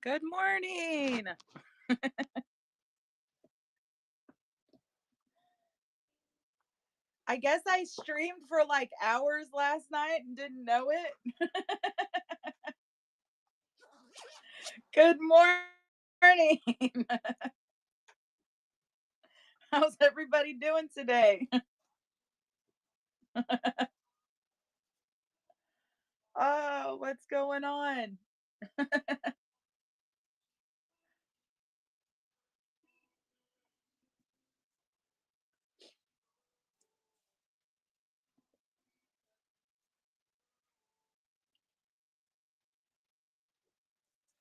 Good morning. I guess I streamed for like hours last night and didn't know it. Good morning. How's everybody doing today? Oh, what's going on?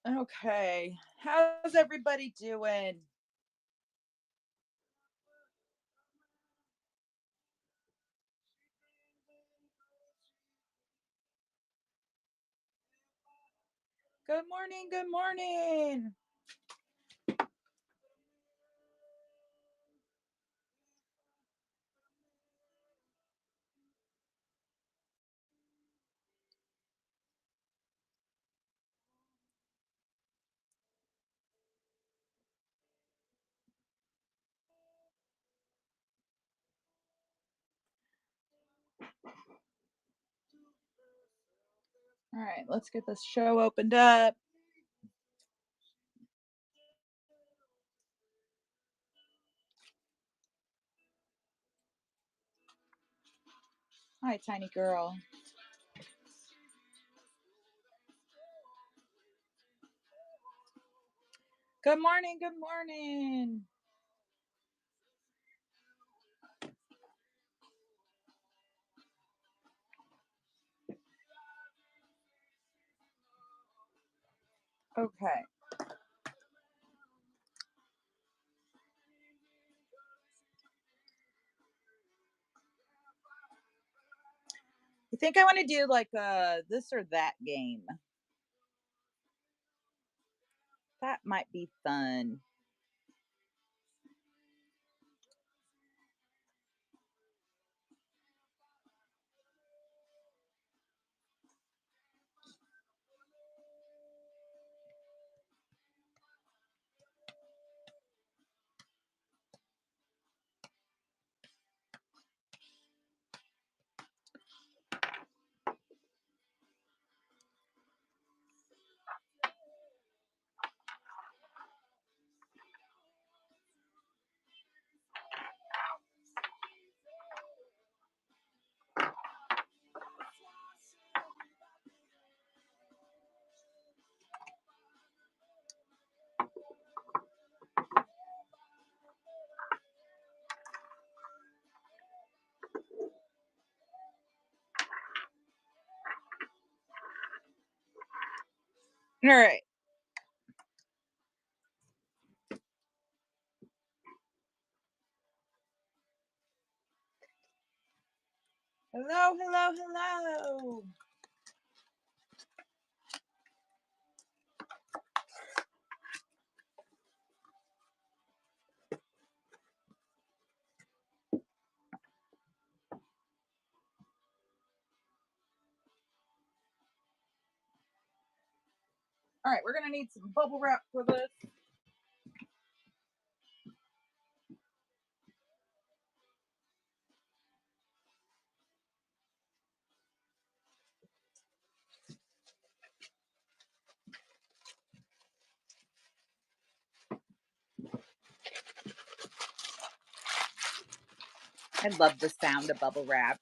Okay. How's everybody doing? Good morning. Good morning. All right, let's get this show opened up. Hi, tiny girl. Good morning. Good morning. Okay. I think I want to do like this or that game. That might be fun. All right. Hello, hello, hello. All right, we're gonna need some bubble wrap for this. I love the sound of bubble wrap.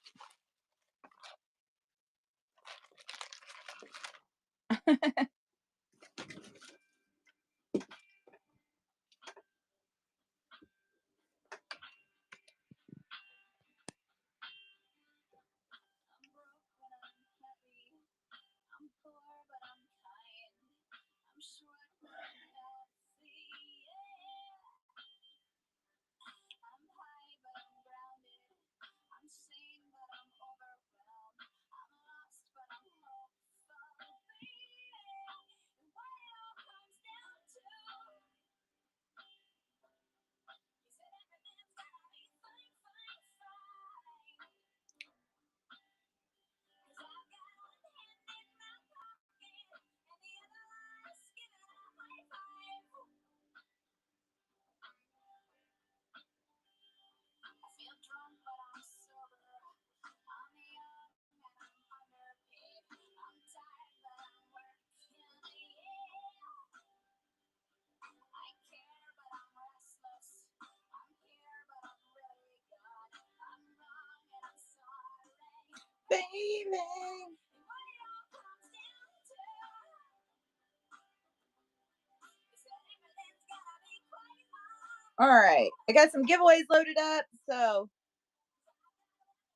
All right, I got some giveaways loaded up, so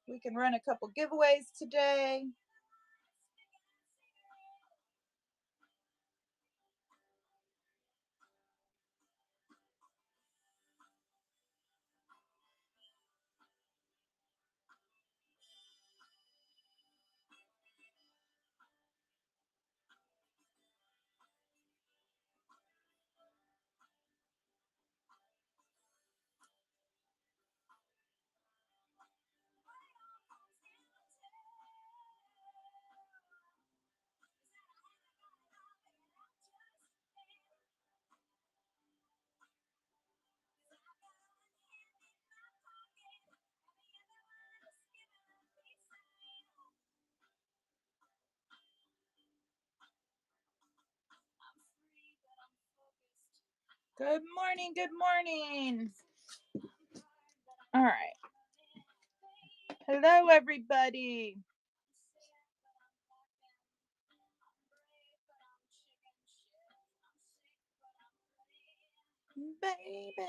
we can run a couple giveaways today. Good morning, good morning. All right. Hello, everybody. Baby.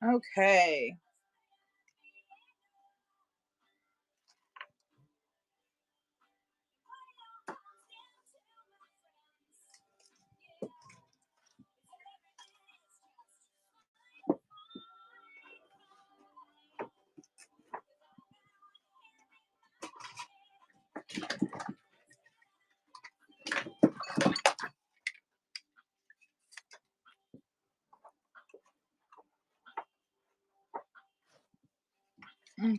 Okay. Okay.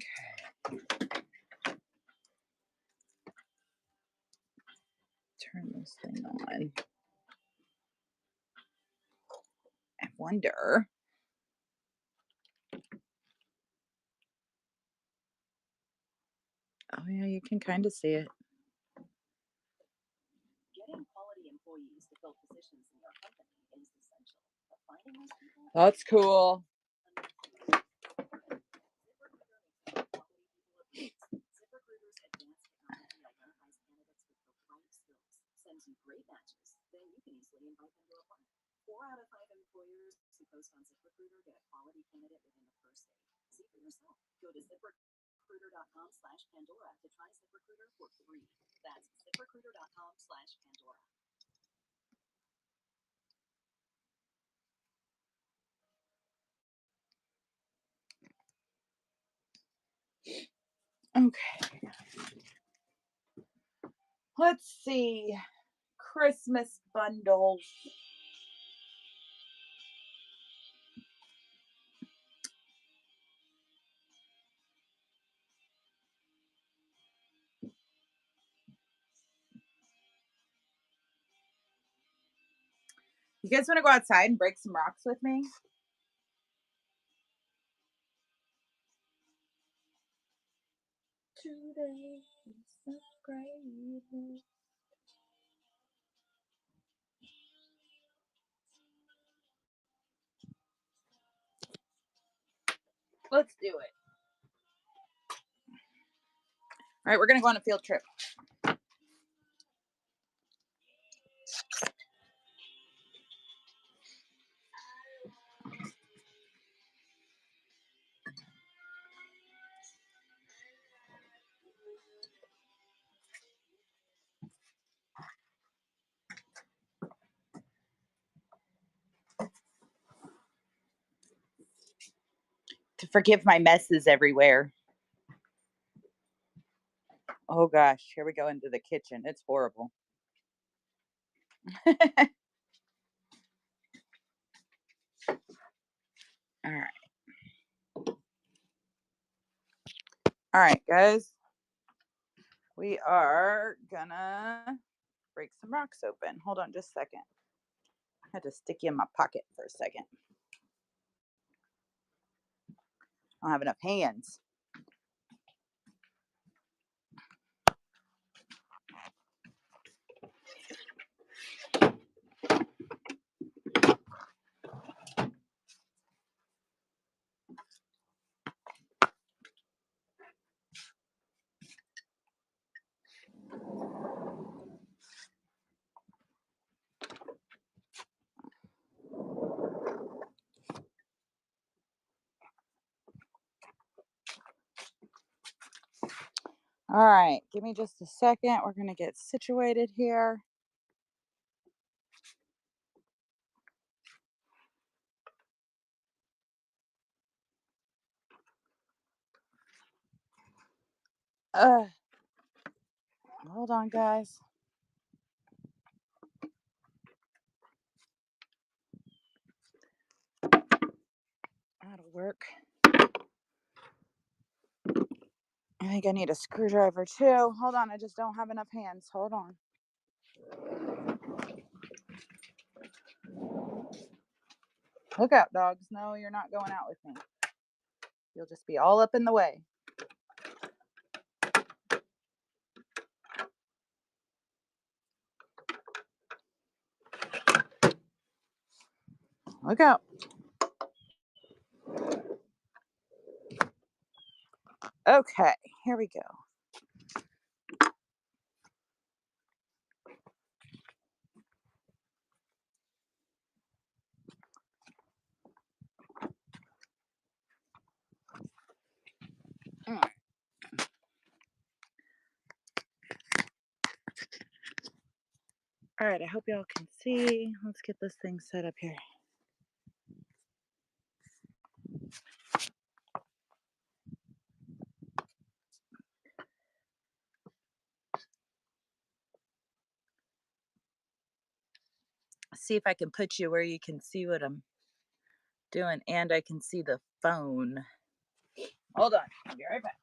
Turn this thing on. I wonder. Oh, yeah, you can kind of see it. Getting quality employees to fill positions in your company is essential. But finding those people. That's cool. ZipRecruiter's advanced technology identifies candidates with the right skills, sends you great matches, then you can easily invite them to apply. 4 out of 5 employers who post on ZipRecruiter get a quality candidate within the first day. See for yourself. Go to ZipRecruiter.com/Pandora to try ZipRecruiter for free. That's ZipRecruiter.com/Pandora. Okay. Let's see. Christmas bundles. You guys want to go outside and break some rocks with me? Today is so great. Let's do it. All right, we're going to go on a field trip. To forgive my messes everywhere. Oh gosh, here we go into the kitchen. It's horrible. All right. All right, guys. We are gonna break some rocks open. Hold on just a second. I had to stick you in my pocket for a second. I don't have enough hands. All right, give me just a second. We're going to get situated here. Uh, Hold on, guys. That'll work. I think I need a screwdriver too. Hold on, I just don't have enough hands. Hold on. Look out, dogs. No, you're not going out with me. You'll just be all up in the way. Look out. Okay, here we go. All right, I hope y'all can see. Let's get this thing set up here. See if I can put you where you can see what I'm doing and I can see the phone. Hold on, I'll be right back.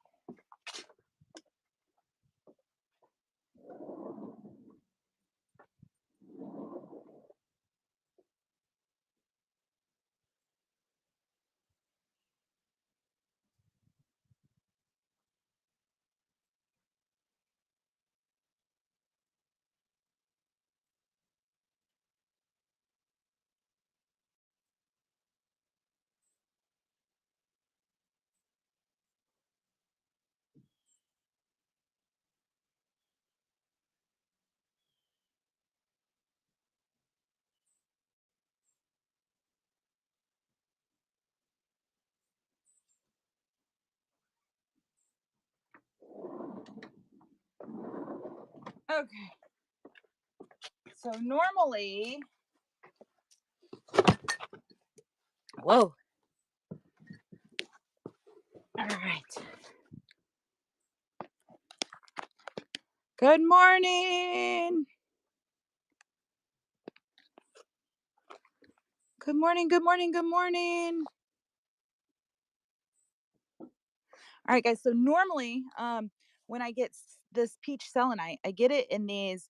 Okay. So normally, whoa. All right. Good morning. Good morning, good morning, good morning. All right, guys. So normally, when I get this peach selenite, I get it in these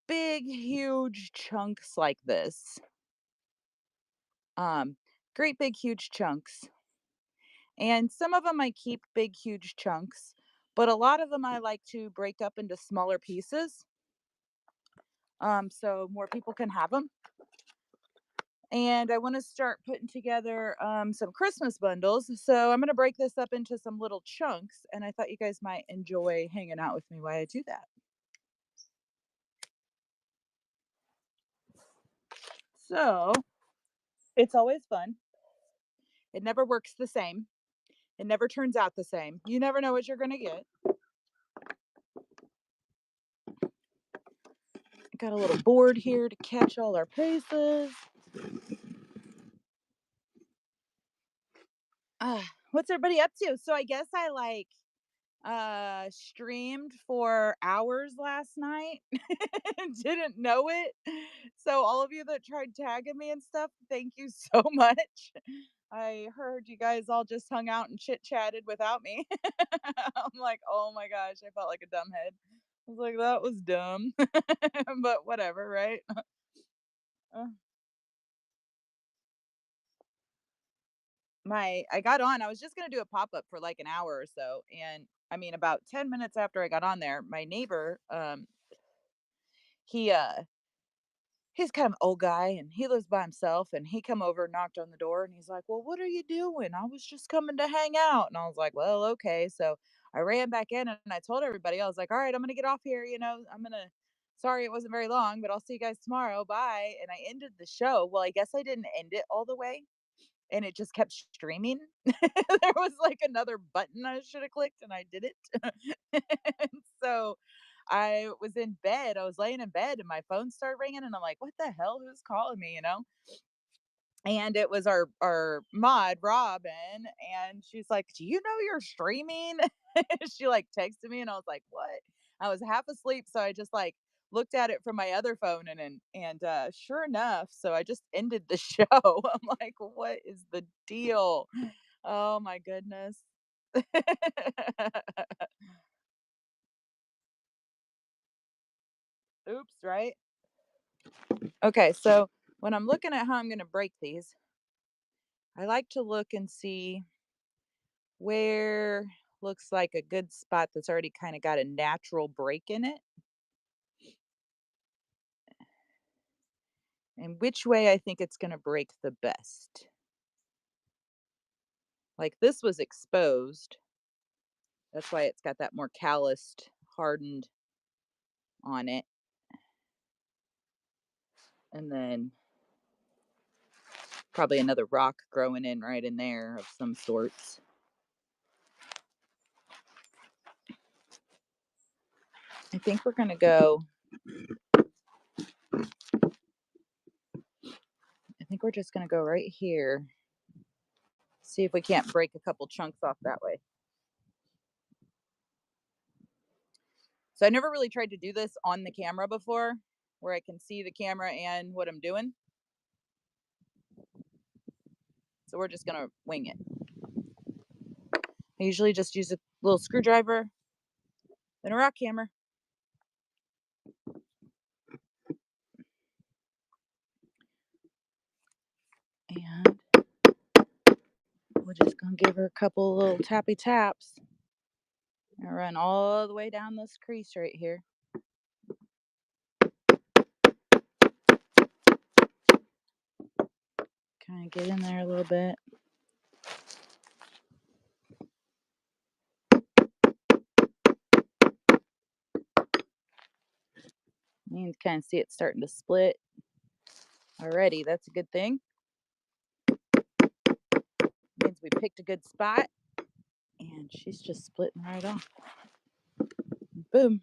big, huge chunks like this. Um, Great big, huge chunks. And some of them I keep big, huge chunks, but a lot of them I like to break up into smaller pieces, so more people can have them. And I want to start putting together some Christmas bundles. So I'm going to break this up into some little chunks. And I thought you guys might enjoy hanging out with me while I do that. So it's always fun. It never works the same. It never turns out the same. You never know what you're going to get. Got a little board here to catch all our paces. What's everybody up to? So I guess I streamed for hours last night. Didn't know it. So all of you that tried tagging me and stuff, thank you so much. I heard you guys all just hung out and chit chatted without me. I'm like, oh my gosh, I felt like a dumb head. I was like, that was dumb. But whatever, right? Uh, I got on, I was just gonna do a pop-up for like an hour or so. And I mean, about 10 minutes after I got on there, my neighbor, he he's kind of an old guy and he lives by himself, and he come over and knocked on the door, and he's like, well, what are you doing? I was just coming to hang out. And I was like, well, okay. So I ran back in and I told everybody, I was like, all right, I'm gonna get off here, I'm gonna, sorry it wasn't very long, but I'll see you guys tomorrow, bye. And I ended the show. Well, I guess I didn't end it all the way. and it just kept streaming. There was like another button I should have clicked and I didn't. And so I was in bed. I was laying in bed and my phone started ringing and I'm like, what the hell? Who's calling me? And it was our mod, Robin, and she's like, "Do you know you're streaming?" She like texted me and I was like, "What?" I was half asleep, so I just like looked at it from my other phone and sure enough, so I just ended the show. I'm like, "What is the deal?" Oh my goodness. Oops, right? Okay, so when I'm looking at how I'm going to break these, I like to look and see where looks like a good spot that's already kind of got a natural break in it, and which way I think it's going to break the best. Like this was exposed. That's why it's got that more calloused, hardened on it. And then probably another rock growing in right in there of some sorts. I think we're going to go, I think we're just going to go right here. See if we can't break a couple chunks off that way. So I never really tried to do this on the camera before, where I can see the camera and what I'm doing. So we're just gonna wing it. I usually just use a little screwdriver and a rock hammer. And we're just gonna give her a couple little tappy taps and run all the way down this crease right here. Kind of get in there a little bit. You can kind of see it starting to split already. That's a good thing. Means we picked a good spot. And she's just splitting right off. Boom.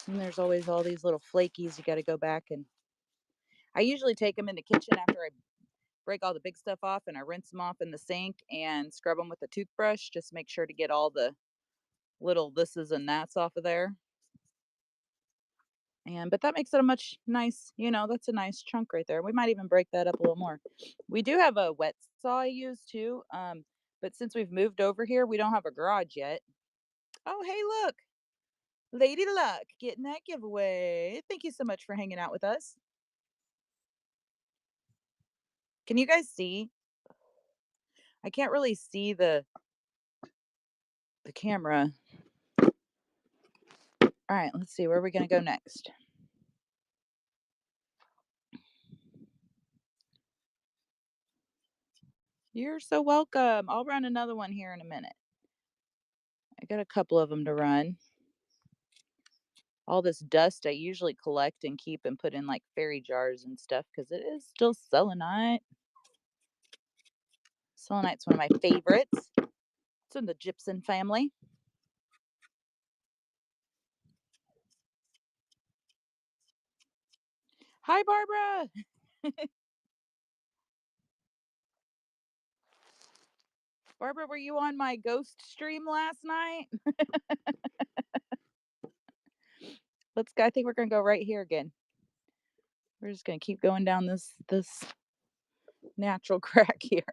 And there's always all these little flakies you got to go back and I usually take them in the kitchen after I break all the big stuff off and I rinse them off in the sink and scrub them with a toothbrush. Just make sure to get all the little thises and that's off of there. And but that makes it a much nice, that's a nice chunk right there. We might even break that up a little more. We do have a wet saw I use too. But since we've moved over here, we don't have a garage yet. Oh, hey, look, Lady Luck getting that giveaway. Thank you so much for hanging out with us. Can you guys see? I can't really see the camera. All right, let's see where are we going to go next. You're so welcome. I'll run another one here in a minute. I got a couple of them to run. All this dust I usually collect and keep and put in like fairy jars and stuff because it is still selenite. Selenite's one of my favorites. It's in the gypsum family. Hi, Barbara. Barbara, were you on my ghost stream last night? Let's go. I think we're gonna go right here again. We're just gonna keep going down this natural crack here.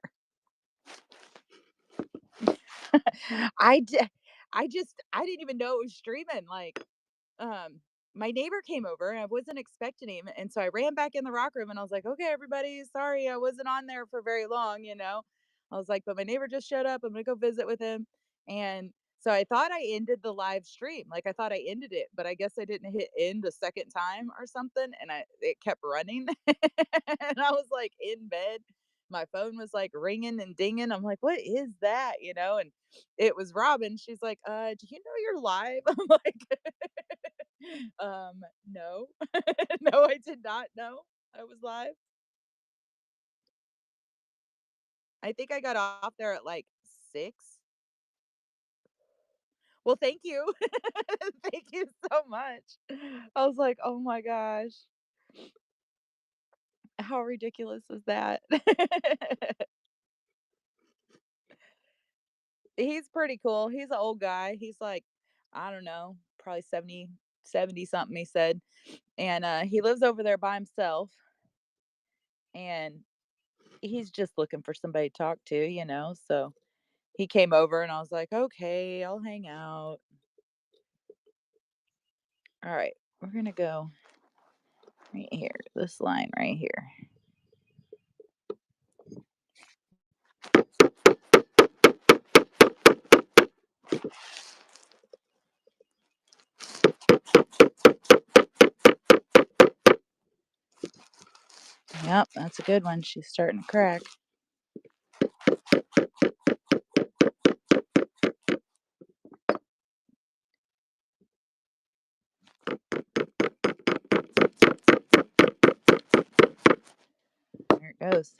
I did. I didn't even know it was streaming. Like, um, my neighbor came over and I wasn't expecting him, and so I ran back in the rock room and I was like, "Okay, everybody, sorry I wasn't on there for very long." I was like, "But my neighbor just showed up. I'm gonna go visit with him," and so I thought I ended the live stream. Like I thought I ended it, but I guess I didn't hit end a second time or something, and it kept running, and I was like in bed. My phone was like ringing and dinging. I'm like, "What is that?" And it was Robin. She's like, do you know you're live?" I'm like, no. No, I did not know I was live. I think I got off there at like 6. Well, thank you. Thank you so much. I was like, "Oh my gosh, how ridiculous is that?" He's pretty cool. He's an old guy. He's like, I don't know, probably 70 something, he said. And he lives over there by himself. And he's just looking for somebody to talk to, you know. So he came over and I was like, okay, I'll hang out. All right, we're going to go right here, this line right here. Yep, that's a good one. She's starting to crack. There it goes.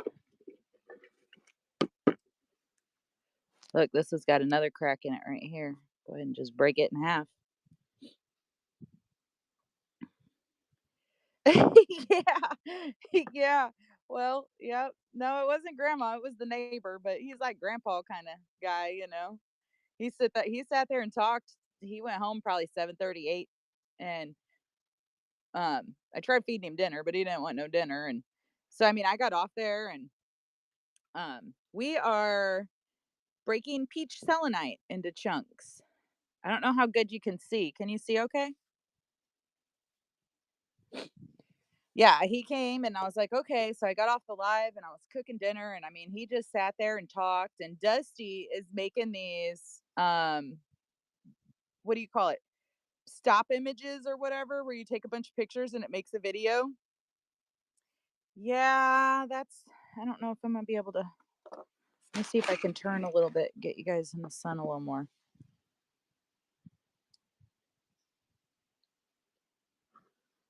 Look, this has got another crack in it right here. Go ahead and just break it in half. Yeah. Yeah. Well, yep. No, it wasn't grandma, it was the neighbor, but he's like grandpa kind of guy, you know. He sat there and talked. He went home probably 7:38, and I tried feeding him dinner, but he didn't want no dinner. And so I mean, I got off there, and we are breaking peach selenite into chunks. I don't know how good you can see. Can you see okay? Yeah, he came and I was like, okay. So I got off the live and I was cooking dinner. And I mean, he just sat there and talked. And Dusty is making these, what do you call it? Stop images or whatever, where you take a bunch of pictures and it makes a video. Yeah, I don't know if I'm going to be able to. Let me see if I can turn a little bit, get you guys in the sun a little more.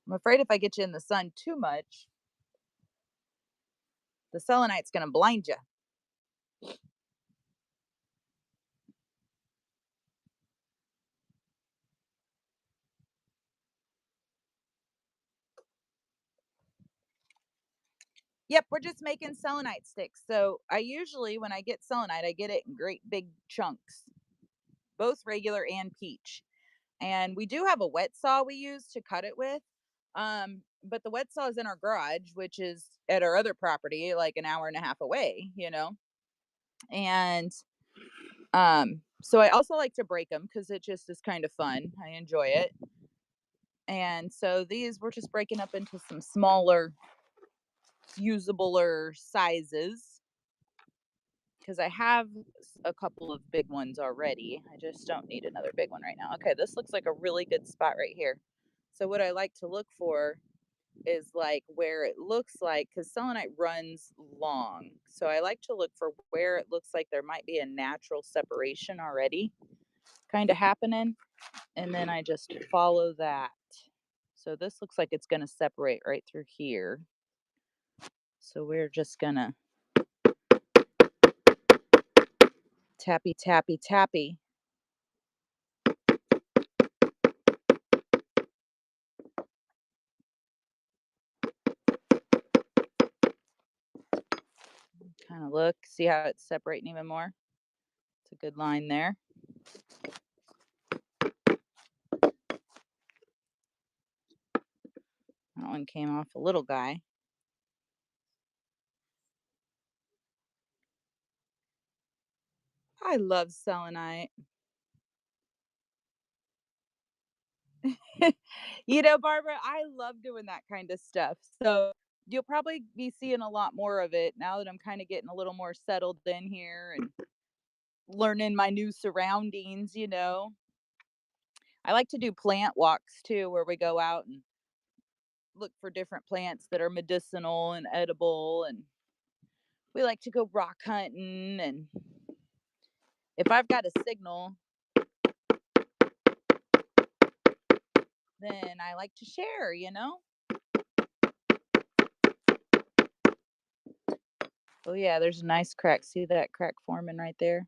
I'm afraid if I get you in the sun too much, the selenite's going to blind you. Yep, we're just making selenite sticks. So I usually, when I get selenite, I get it in great big chunks, both regular and peach. And we do have a wet saw we use to cut it with. But the wet saw is in our garage, which is at our other property, like an hour and a half away, you know. And so I also like to break them because it just is kind of fun. I enjoy it. And so these we're just breaking up into some smaller, usabler sizes because I have a couple of big ones already. I just don't need another big one right now. Okay, this looks like a really good spot right here. So what I like to look for is like where it looks like, because selenite runs long. So I like to look for where it looks like there might be a natural separation already kind of happening. And then I just follow that. So this looks like it's going to separate right through here. So we're just going to tappy, tappy, tappy. Kind of look, see how it's separating even more. It's a good line there. That one came off a little guy. I love selenite. You know, Barbara, I love doing that kind of stuff. So you'll probably be seeing a lot more of it now that I'm kind of getting a little more settled in here and learning my new surroundings, you know. I like to do plant walks too, where we go out and look for different plants that are medicinal and edible. And we like to go rock hunting. And if I've got a signal, then I like to share, you know? Oh yeah, there's a nice crack. See that crack forming right there?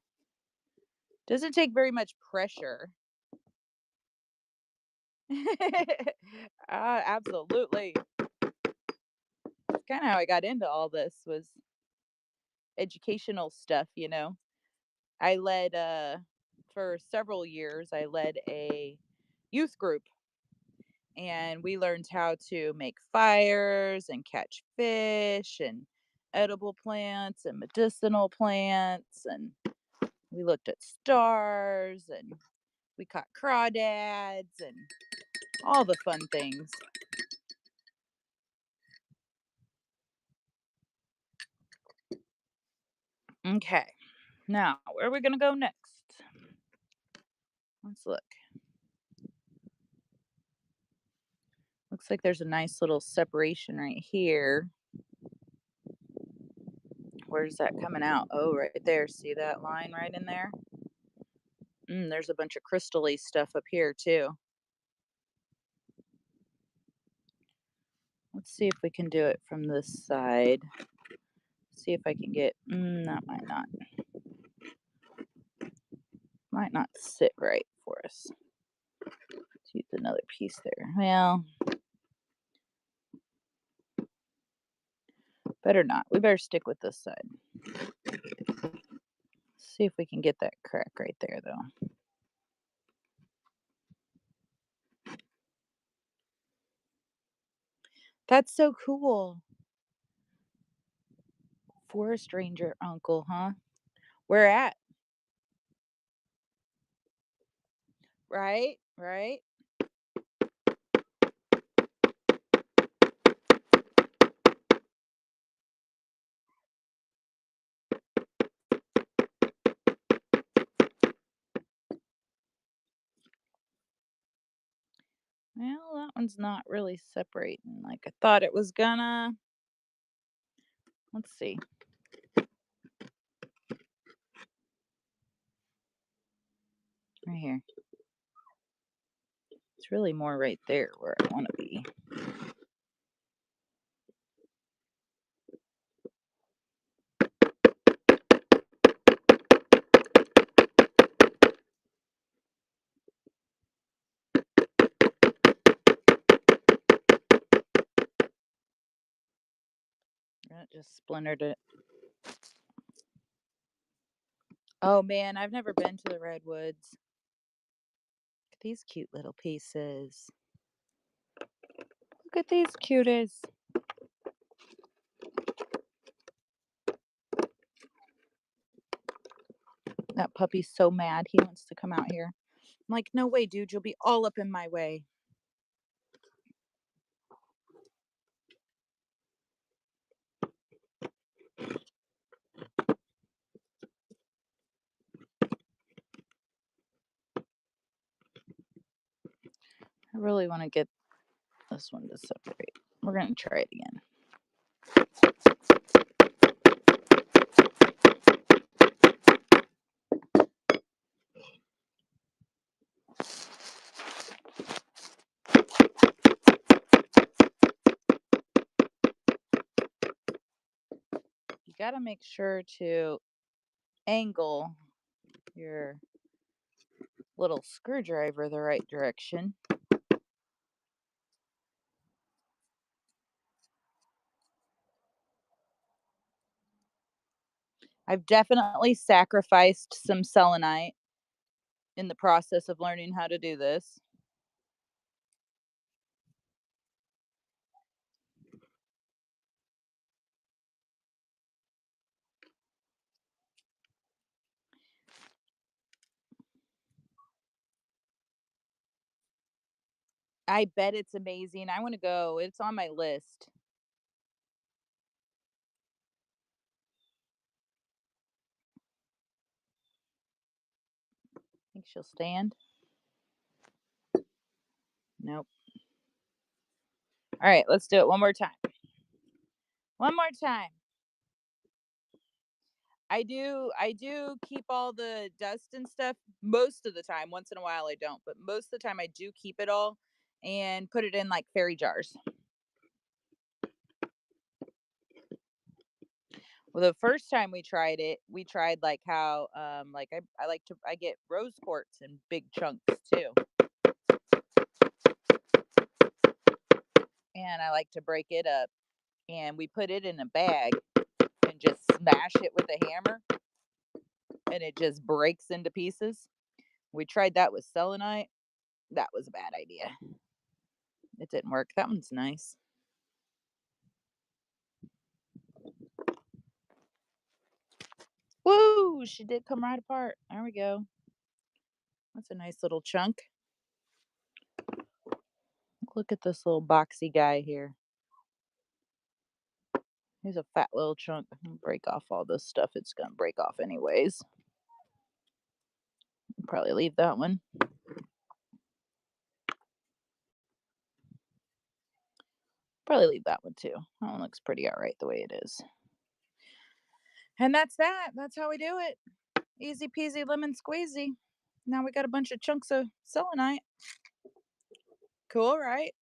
Doesn't take very much pressure. Absolutely. Kind of how I got into all this was educational stuff, you know. I led for several years I led a youth group, and we learned how to make fires and catch fish and edible plants and medicinal plants, and we looked at stars and we caught crawdads and all the fun things. Okay. Now, where are we going to go next? Let's look. Looks like there's a nice little separation right here. Where's that coming out? Oh, right there. See that line right in there? There's a bunch of crystally stuff up here too. Let's see if we can do it from this side. See if I can get. That might not sit right for us. Let's use another piece there. Well, better not. We better stick with this side. See if we can get that crack right there, though. That's so cool. Forest ranger uncle, huh? Where at? Right, right. Well, that one's not really separating like I thought it was gonna. Let's see. Right here. It's really more right there where I want to be. That just splintered it. Oh man, I've never been to the redwoods. Look at these cute little pieces. Look at these cuties. That puppy's so mad. He wants to come out here. I'm like, no way, dude. You'll be all up in my way. I really want to get this one to separate. We're going to try it again. You got to make sure to angle your little screwdriver the right direction. I've definitely sacrificed some selenite in the process of learning how to do this. I bet it's amazing. I want to go. It's on my list. Think she'll stand? Nope. All right, let's do it one more time. One more time. I do keep all the dust and stuff most of the time. Once in a while I don't, but most of the time I do keep it all and put it in like fairy jars. Well, the first time we tried it, we tried like how like I like to I get rose quartz in big chunks too. And I like to break it up and we put it in a bag and just smash it with a hammer and it just breaks into pieces. We tried that with selenite. That was a bad idea. It didn't work. That one's nice. Woo! She did come right apart. There we go. That's a nice little chunk. Look at this little boxy guy here. Here's a fat little chunk. I'm gonna break off all this stuff. It's gonna break off anyways. Probably leave that one. Probably leave that one too. That one looks pretty all right the way it is. And that's that. That's how we do it. Easy peasy lemon squeezy. Now we got a bunch of chunks of selenite. Cool, right?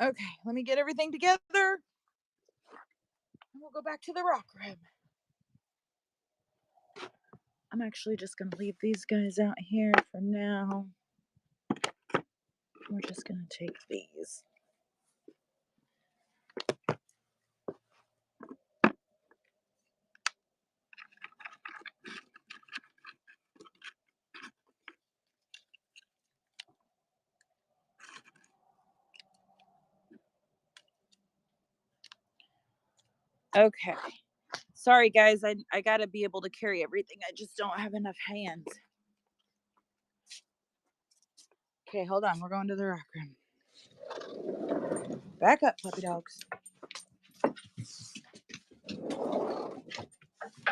Okay, let me get everything together. And we'll go back to the rock room. I'm actually just going to leave these guys out here for now. We're just going to take these. Okay. Sorry, guys. I got to be able to carry everything. I just don't have enough hands. Okay, hold on. We're going to the rock room. Back up, puppy dogs.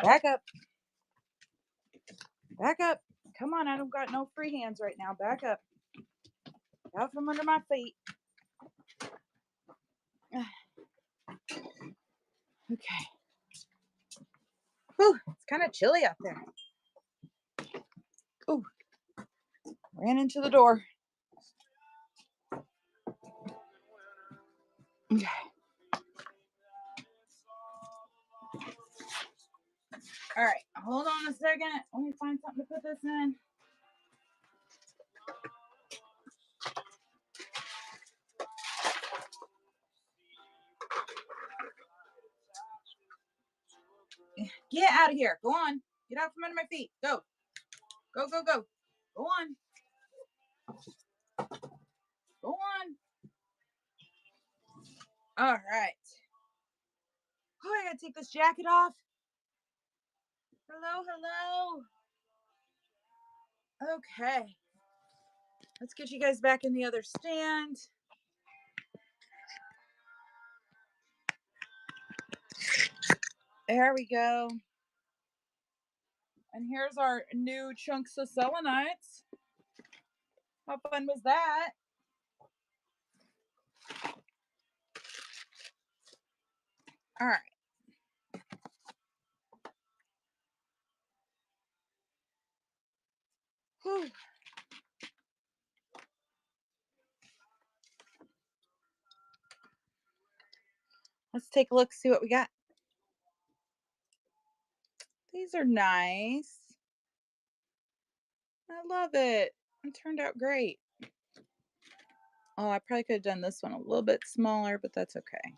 Back up. Back up. Come on, I don't got no free hands right now. Back up. Out from under my feet. Okay. Whew, it's kind of chilly out there. Ooh. Ran into the door. Okay. All right, hold on a second. Let me find something to put this in. Get out of here. Go on. Get out from under my feet. Go. Go, go, go. Go on. Go on. All right. Oh, I gotta take this jacket off. Hello, hello. Okay. Let's get you guys back in the other stand. There we go. And here's our new chunks of selenites. How fun was that? All right. Whew. Let's take a look, see what we got. These are nice. I love it. It turned out great. Oh, I probably could have done this one a little bit smaller, but that's okay.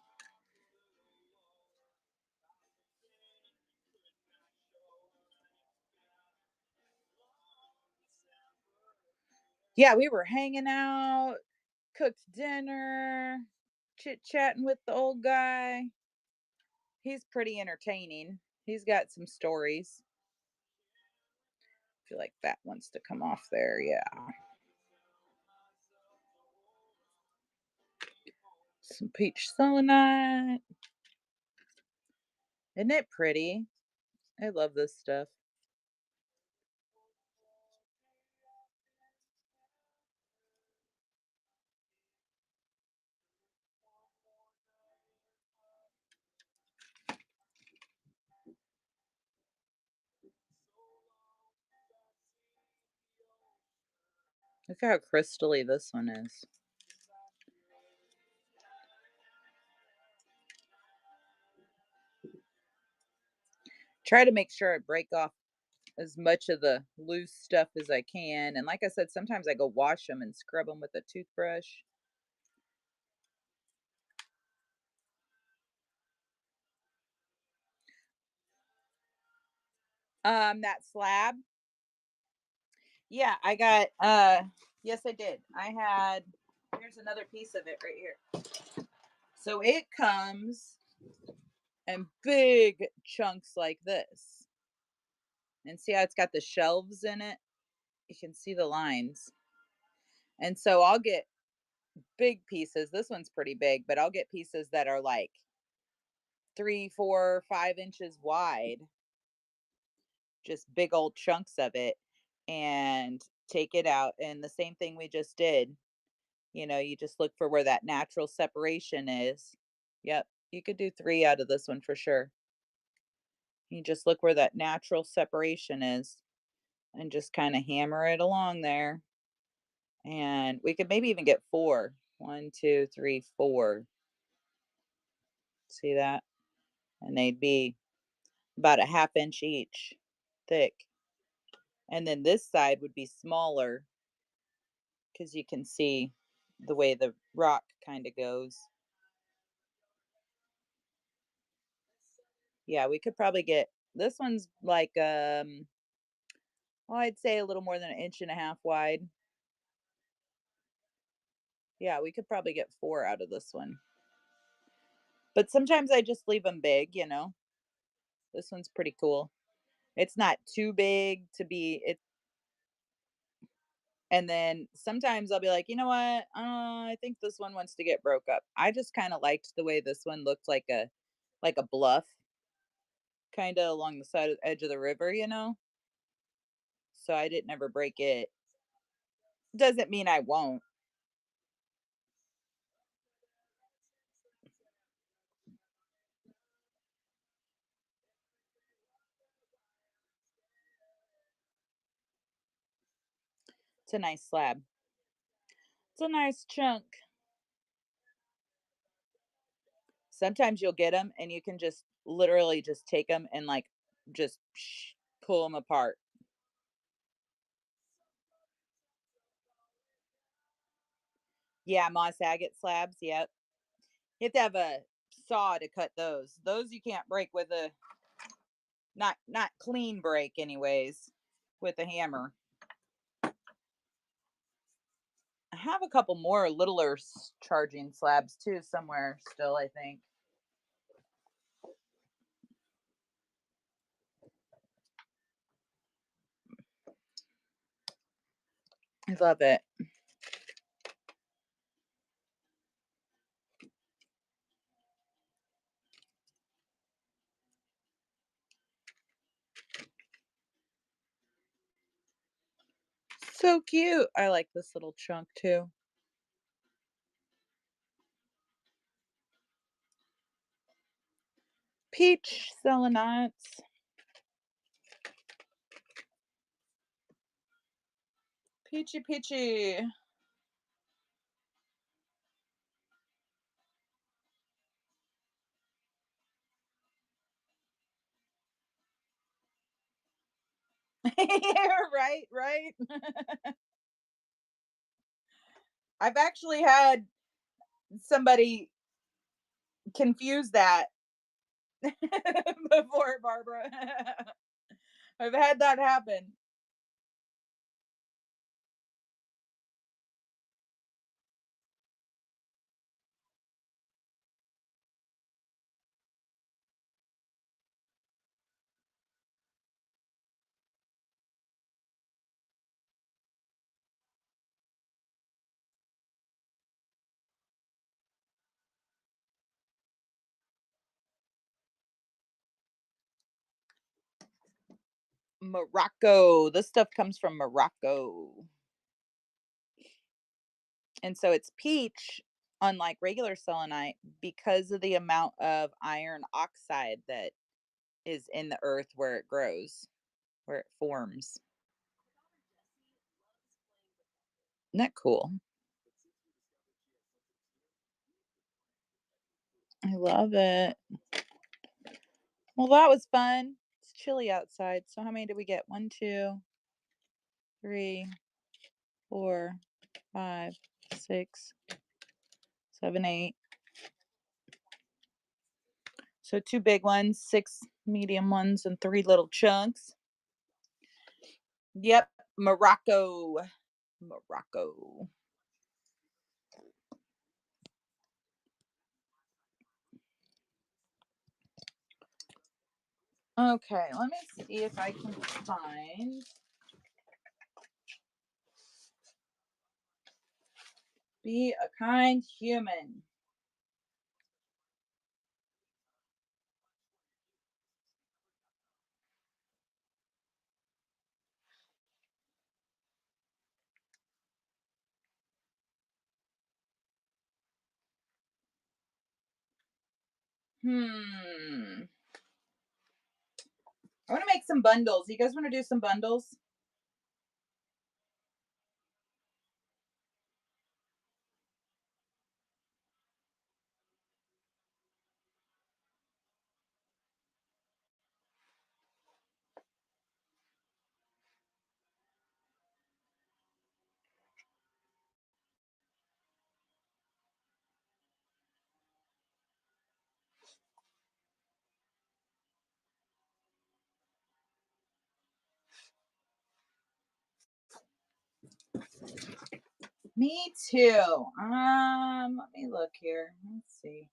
Yeah, we were hanging out, cooked dinner, chit-chatting with the old guy. He's pretty entertaining. He's got some stories. I feel like that wants to come off there. Yeah. Some peach selenite. Isn't it pretty? I love this stuff. Look how crystally this one is. Try to make sure I break off as much of the loose stuff as I can. And like I said, sometimes I go wash them and scrub them with a toothbrush. That slab. Yeah, I got yes I did. I had here's another piece of it right here. So it comes in big chunks like this. And see how it's got the shelves in it? You can see the lines. And so I'll get big pieces. This one's pretty big, but I'll get pieces that are like 3, 4, 5 inches wide, just big old chunks of it, and take it out. And the same thing we just did. You just look for where that natural separation is. Yep, you could do 3 out of this one for sure. You just look where that natural separation is and just kind of hammer it along there. And we could maybe even get 4. 1, 2, 3, 4. See that? And they'd be about a half inch each thick. And then this side would be smaller because you can see the way the rock kind of goes. Yeah, we could probably get this one's like well, I'd say a little more than an inch and a half wide. Yeah, we could probably get 4 out of this one. But sometimes I just leave them big. This one's pretty cool. It's not too big to be it. And then sometimes I'll be like, you know what? I think this one wants to get broke up. I just kind of liked the way this one looked like a bluff, kind of along the side of edge of the river. So I didn't ever break it. Doesn't mean I won't. It's a nice slab. It's a nice chunk. Sometimes you'll get them and you can just literally just take them and like just pull them apart. Yeah, moss agate slabs. Yep. You have to have a saw to cut those. Those you can't break with a not clean break anyways with a hammer. I have a couple more littler charging slabs too somewhere still, I think. I love it. So cute. I like this little chunk too. Peach selenite. Peachy peachy. Right, right. I've actually had somebody confuse that before, Barbara. I've had that happen. Morocco. This stuff comes from Morocco. And so it's peach, unlike regular selenite, because of the amount of iron oxide that is in the earth where it grows, where it forms. Isn't that cool? I love it. Well, that was fun. It's chilly outside. So how many did we get? One, two, three, four, five, six, seven, eight. So two big ones, six medium ones, and three little chunks. Yep, Morocco. Morocco. Okay, let me see if I can find Be a Kind Human. Hmm. I want to make some bundles. You guys want to do some bundles? Me too. Let me look here. Let's see.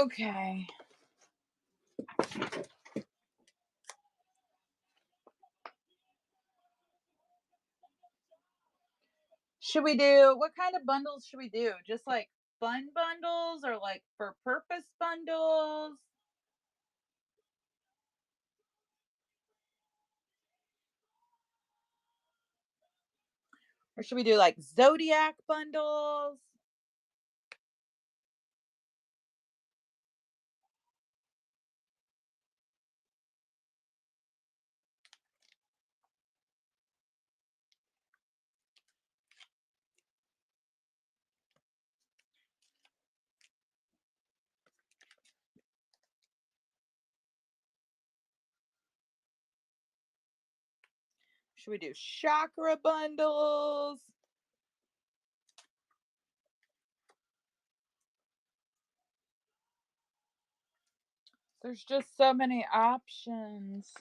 Okay. Should we do what kind of bundles should we do? Just like fun bundles or like for purpose bundles? Or should we do like zodiac bundles? Should we do chakra bundles? There's just so many options.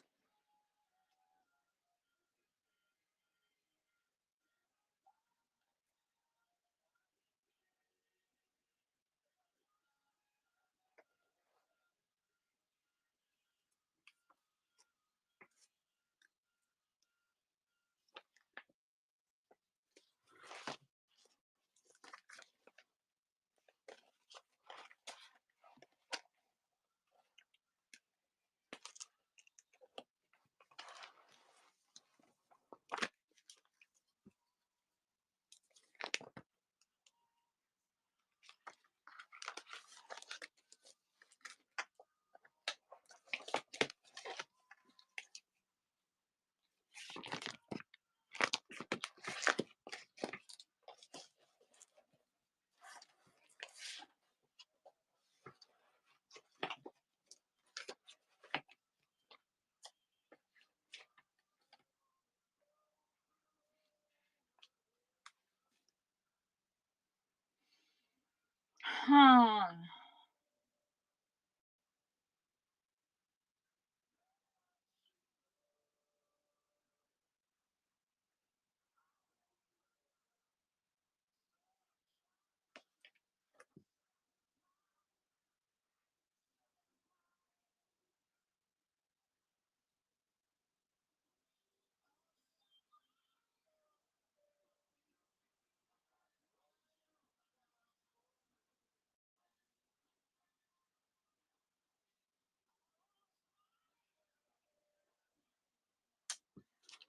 Huh.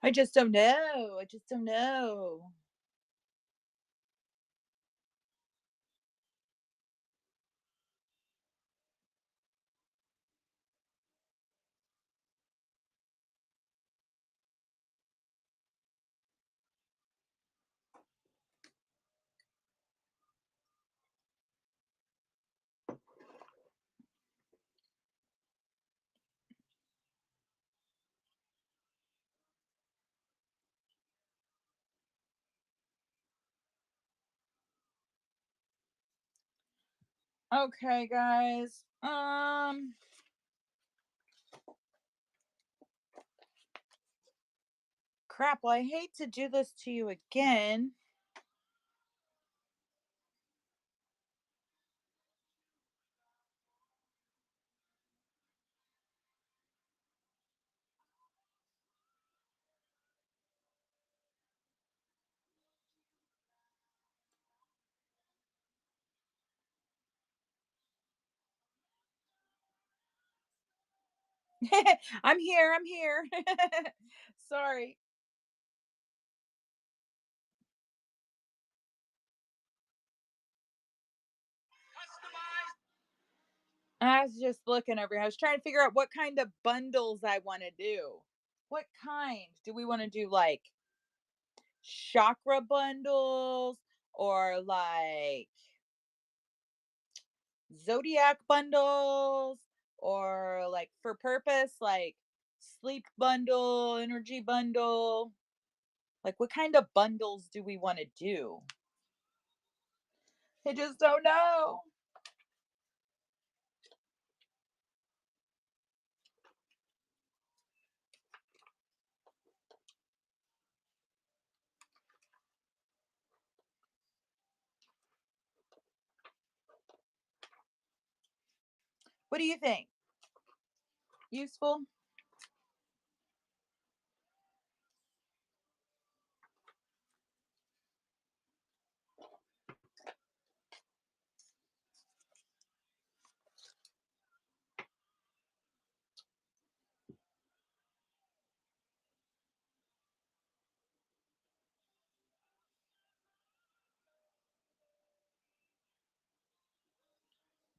I just don't know. I just don't know. Okay, guys. Crap. Well, I hate to do this to you again. I'm here. I'm here. Sorry. I was just looking over here. I was trying to figure out what kind of bundles I want to do. What kind? Do we want to do like chakra bundles or like zodiac bundles or like for purpose, like sleep bundle, energy bundle? Like what kind of bundles do we want to do? I just don't know. What do you think? Useful?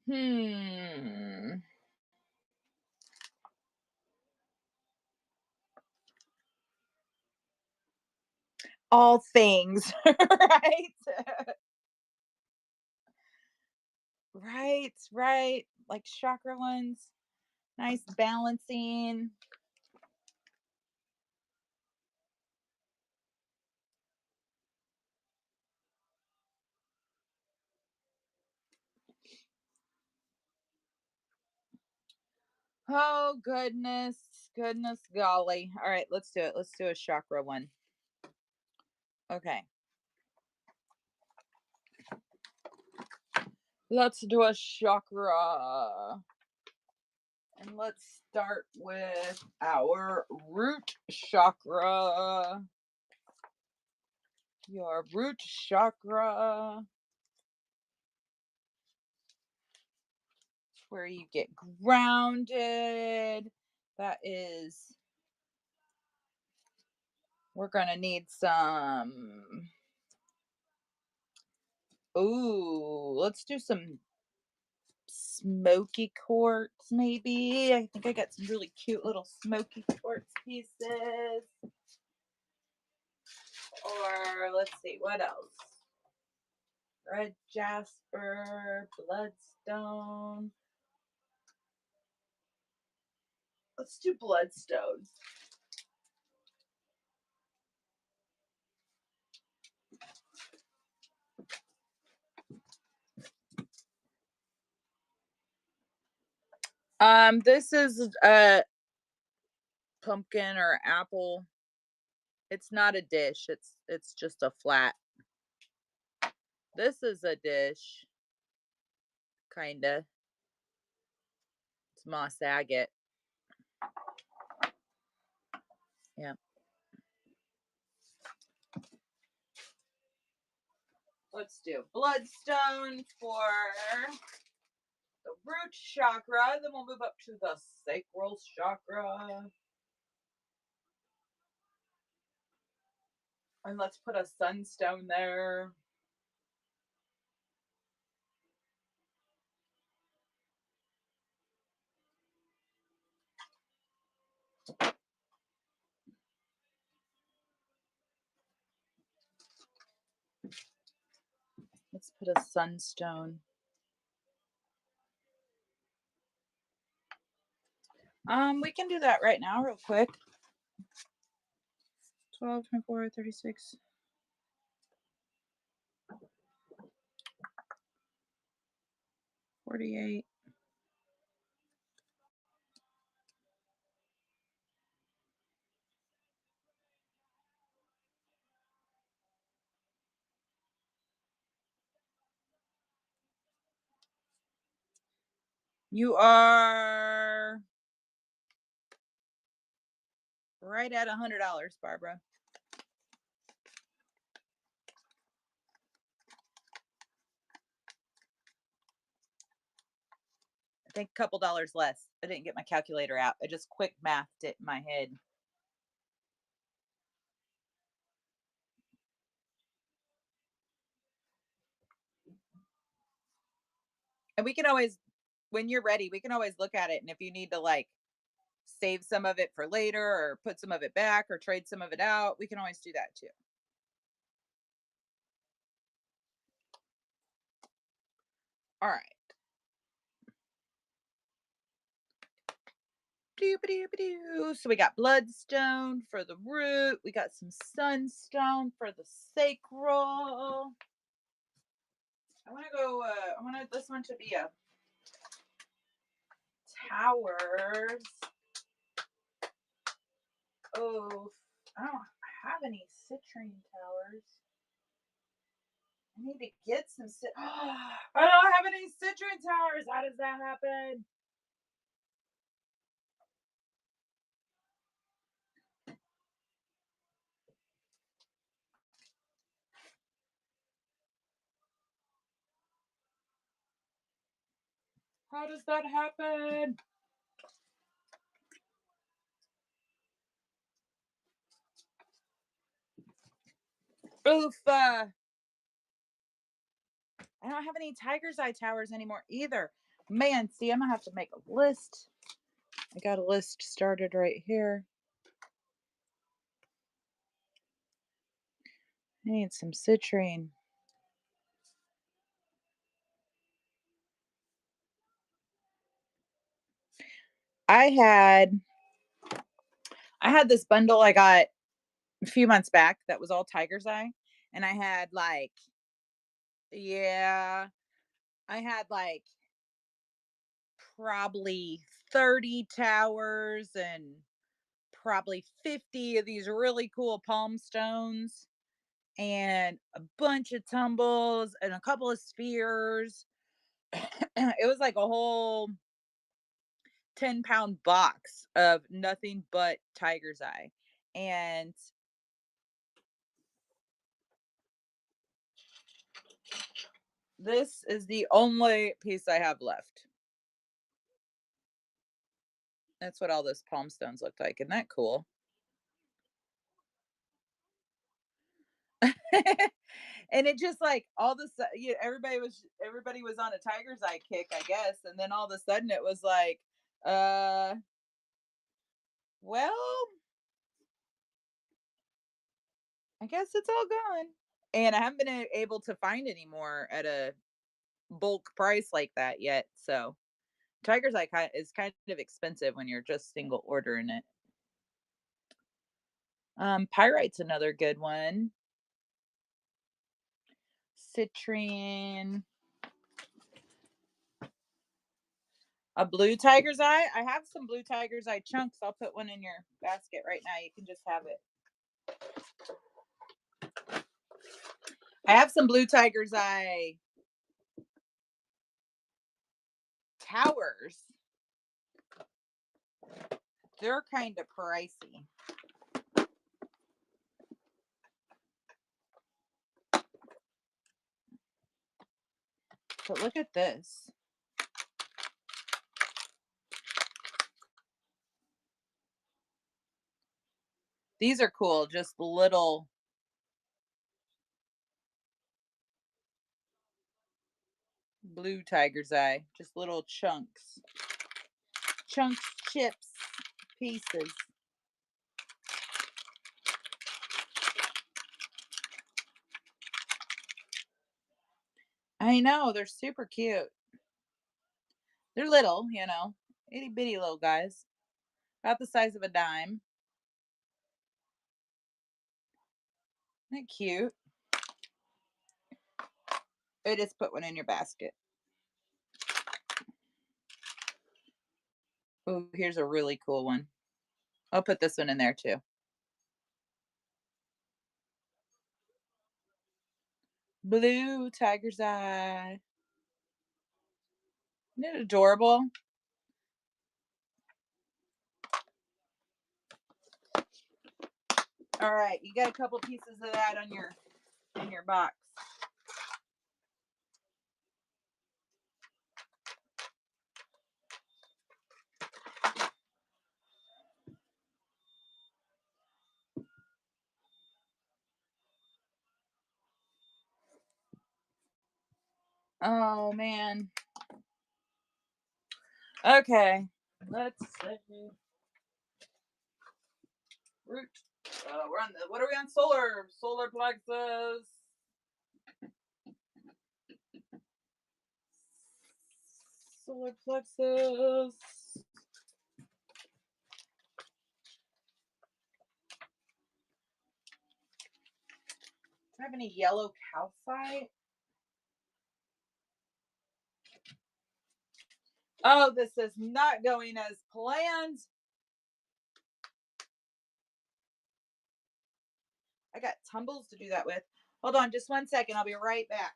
Hmm. All things, right? Right, right. Like chakra ones. Nice balancing. Oh goodness, goodness golly. All right, let's do it. Let's do a chakra one. Okay. Let's do a chakra. And let's start with our root chakra. Your root chakra, where you get grounded. That is, we're going to need some. Ooh, let's do some smoky quartz, maybe. I think I got some really cute little smoky quartz pieces. Or let's see, what else? Red jasper, bloodstone. Let's do bloodstone. This is a pumpkin or apple. It's not a dish. It's just a flat. This is a dish, kinda. It's moss agate. Yeah. Let's do bloodstone for the root chakra. Then we'll move up to the sacral chakra. And let's put a sunstone there. Let's put a sunstone. We can do that right now, real quick. 12, 24, 36. 48. You are right at $100, Barbara. I think a couple dollars less. I didn't get my calculator out. I just quick mathed it in my head. And we can always, when you're ready, we can always look at it. And if you need to like save some of it for later or put some of it back or trade some of it out, we can always do that too. All right. So we got bloodstone for the root. We got some sunstone for the sacral. I want to go. I want this one to be a towers. Oh, I don't have any citrine towers. I need to get some. I don't have any citrine towers. How does that happen? How does that happen? Oof. I don't have any tiger's eye towers anymore either. Man, see, I'm gonna have to make a list. I got a list started right here. I need some citrine. I had this bundle I got a few months back that was all tiger's eye, and I had like, yeah, I had like probably 30 towers and probably 50 of these really cool palm stones and a bunch of tumbles and a couple of spheres. It was like a whole 10-pound box of nothing but tiger's eye. And this is the only piece I have left. That's what all those palm stones looked like. Isn't that cool? And it just like all the everybody was on a tiger's eye kick, I guess, and then all of a sudden it was like, well, I guess it's all gone. And I haven't been able to find any more at a bulk price like that yet. So tiger's eye is kind of expensive when you're just single ordering it. Pyrite's another good one. Citrine. A blue tiger's eye. I have some blue tiger's eye chunks. I'll put one in your basket right now. You can just have it. I have some blue tiger's eye towers. They're kind of pricey. But look at this. These are cool. Just little Blue tiger's eye. Just little chunks. Chunks, chips, pieces. I know, they're super cute. They're little, itty bitty little guys. About the size of a dime. Isn't that cute? I just put one in your basket. Oh, here's a really cool one. I'll put this one in there too. Blue tiger's eye. Isn't it adorable? All right, you got a couple pieces of that on in your box. Oh man. Okay, let's see. Root. We're on the. What are we on? Solar plexus. Solar plexus. Do I have any yellow calcite? Oh, this is not going as planned. I got tumbles to do that with. Hold on just 1 second. I'll be right back.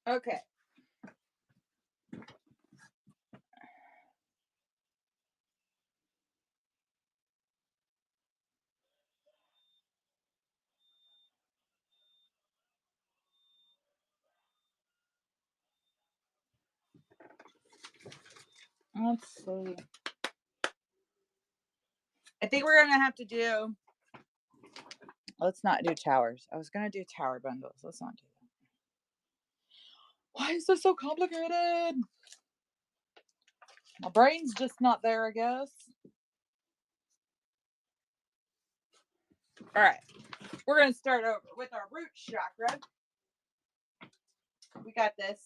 Okay. Let's see. I think we're gonna have to do. Let's not do towers. I was gonna do tower bundles. Let's not do that. Why is this so complicated? My brain's just not there, I guess. All right. We're gonna start over with our root chakra. We got this.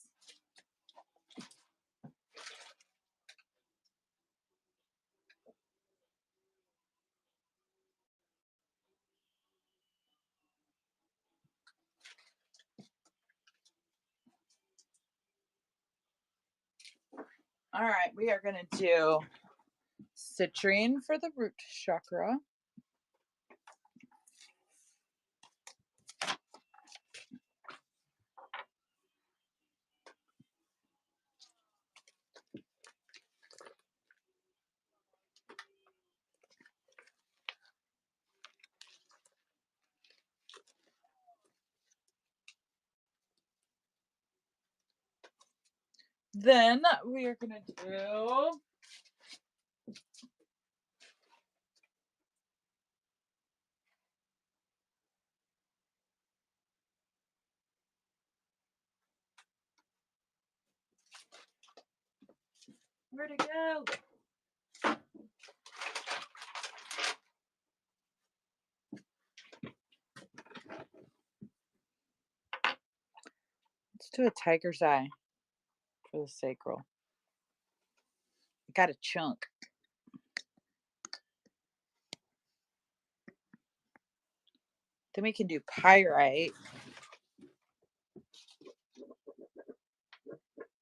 All right, we are gonna do citrine for the root chakra. Then we are gonna do where'd it go? Let's do a tiger's eye for the sacral. I got a chunk. Then we can do pyrite.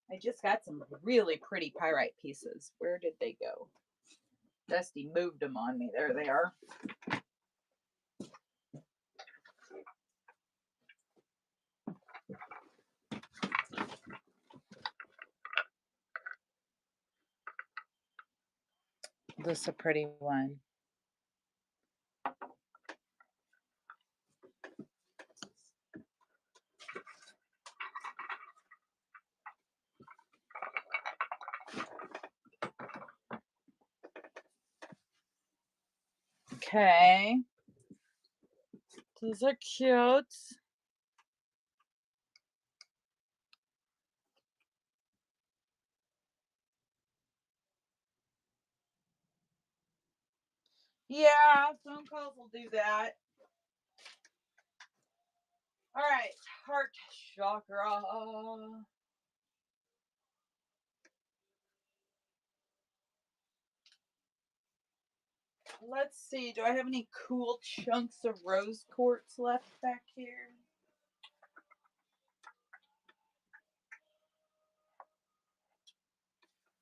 I just got some really pretty pyrite pieces. Where did they go? Dusty moved them on me. There they are. This is a pretty one. Okay. Those are cute. Yeah, phone calls will do that. All right, heart chakra. Let's see. Do I have any cool chunks of rose quartz left back here?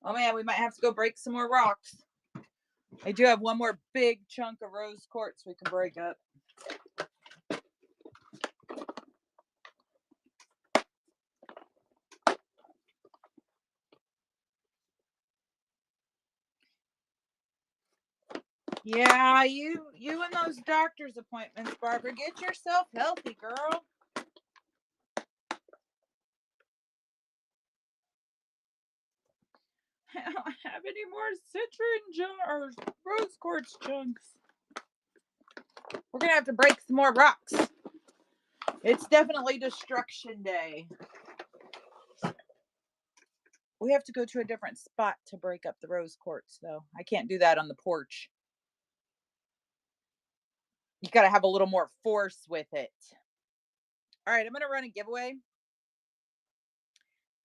Oh man, we might have to go break some more rocks. I do have one more big chunk of rose quartz we can break up. Yeah, you and those doctor's appointments, Barbara. Get yourself healthy, girl. I don't have any more citrine or rose quartz chunks. We're gonna have to break some more rocks. It's definitely destruction day. We have to go to a different spot to break up the rose quartz, though. I can't do that on the porch. You got to have a little more force with it. All right, I'm going to run a giveaway.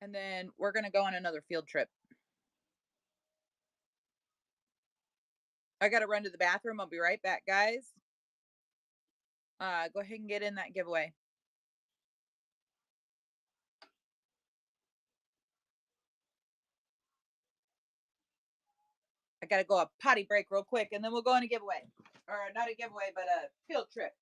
And then we're going to go on another field trip. I got to run to the bathroom. I'll be right back, guys. Go ahead and get in that giveaway. I got to go a potty break real quick, and then we'll go on a giveaway. Or not a giveaway, but a field trip.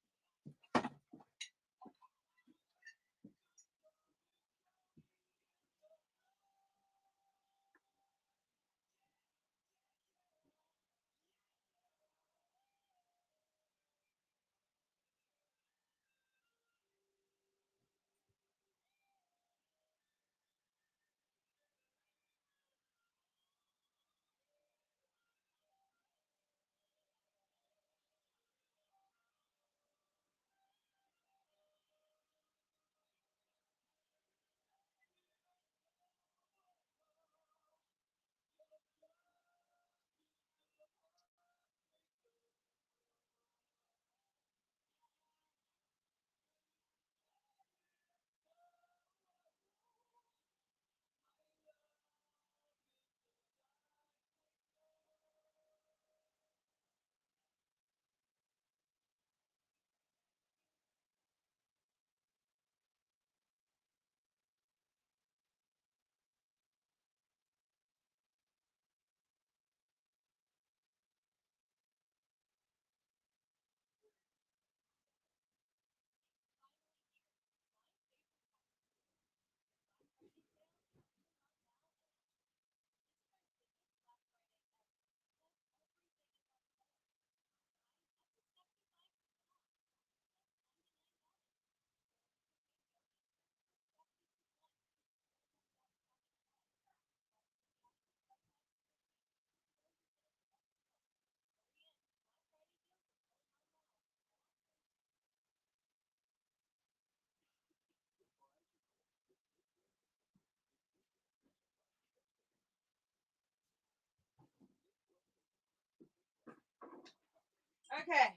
Okay.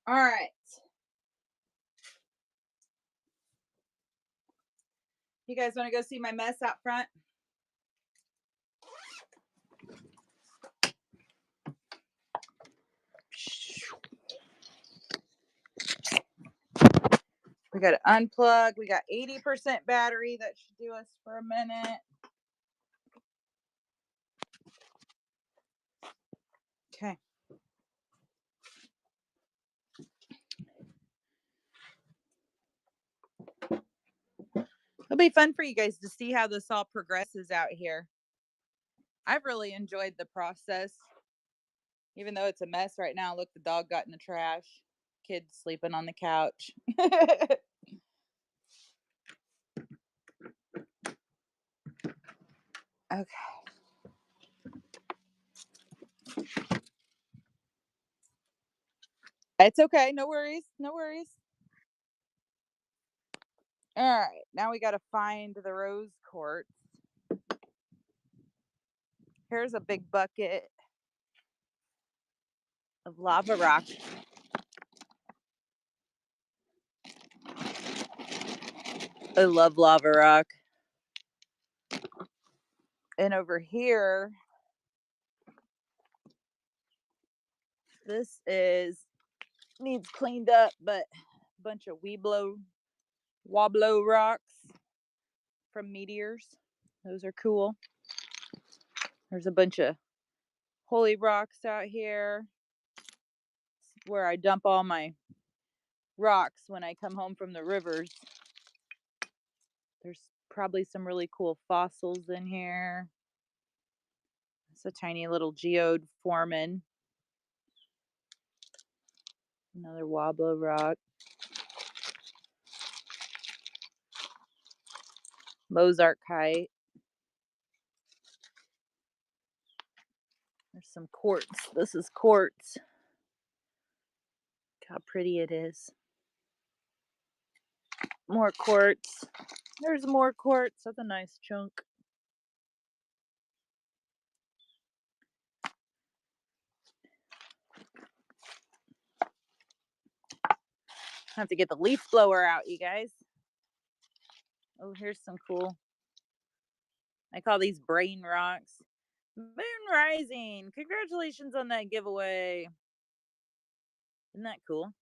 All right. You guys want to go see my mess out front? We got to unplug. We got 80% battery. That should do us for a minute. Okay. It'll be fun for you guys to see how this all progresses out here. I've really enjoyed the process, even though it's a mess right now. Look, the dog got in the trash. Kids sleeping on the couch. Okay. It's okay. No worries. No worries. All right. Now we got to find the rose quartz. Here's a big bucket of lava rock. I love lava rock. And over here, this needs cleaned up, but a bunch of Wobblo rocks from meteors. Those are cool. There's a bunch of holy rocks out here. It's where I dump all my rocks when I come home from the rivers. There's probably some really cool fossils in here. It's a tiny little geode forming. Another Wobblo rock. Mozartite. There's some quartz. This is quartz. Look how pretty it is. More quartz. There's more quartz. That's a nice chunk. I have to get the leaf blower out, you guys. Oh, here's some cool. I call these brain rocks. Moon Rising. Congratulations on that giveaway. Isn't that cool?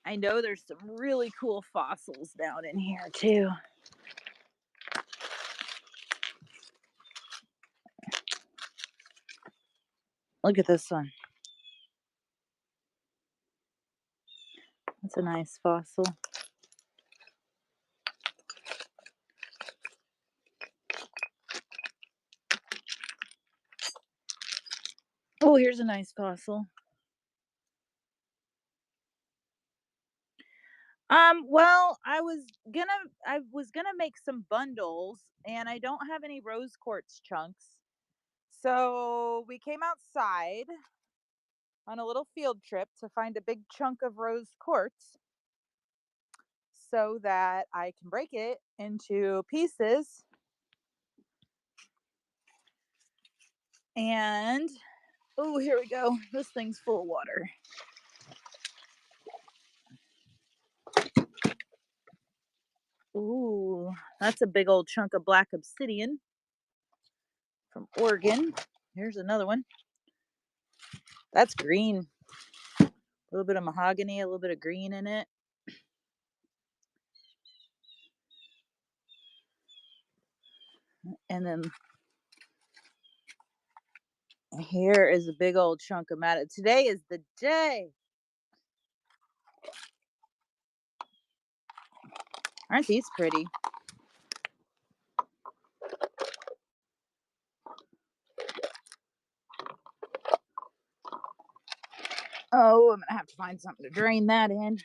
I know there's some really cool fossils down in here too. Look at this one. That's a nice fossil. Oh, here's a nice fossil. Well, I was gonna make some bundles, and I don't have any rose quartz chunks. So we came outside on a little field trip to find a big chunk of rose quartz so that I can break it into pieces. And oh, here we go. This thing's full of water. Ooh, that's a big old chunk of black obsidian from Oregon. Here's another one. That's green. A little bit of mahogany, a little bit of green in it. And then here is a big old chunk of matte. Today is the day. Aren't these pretty? Oh, I'm gonna have to find something to drain that in.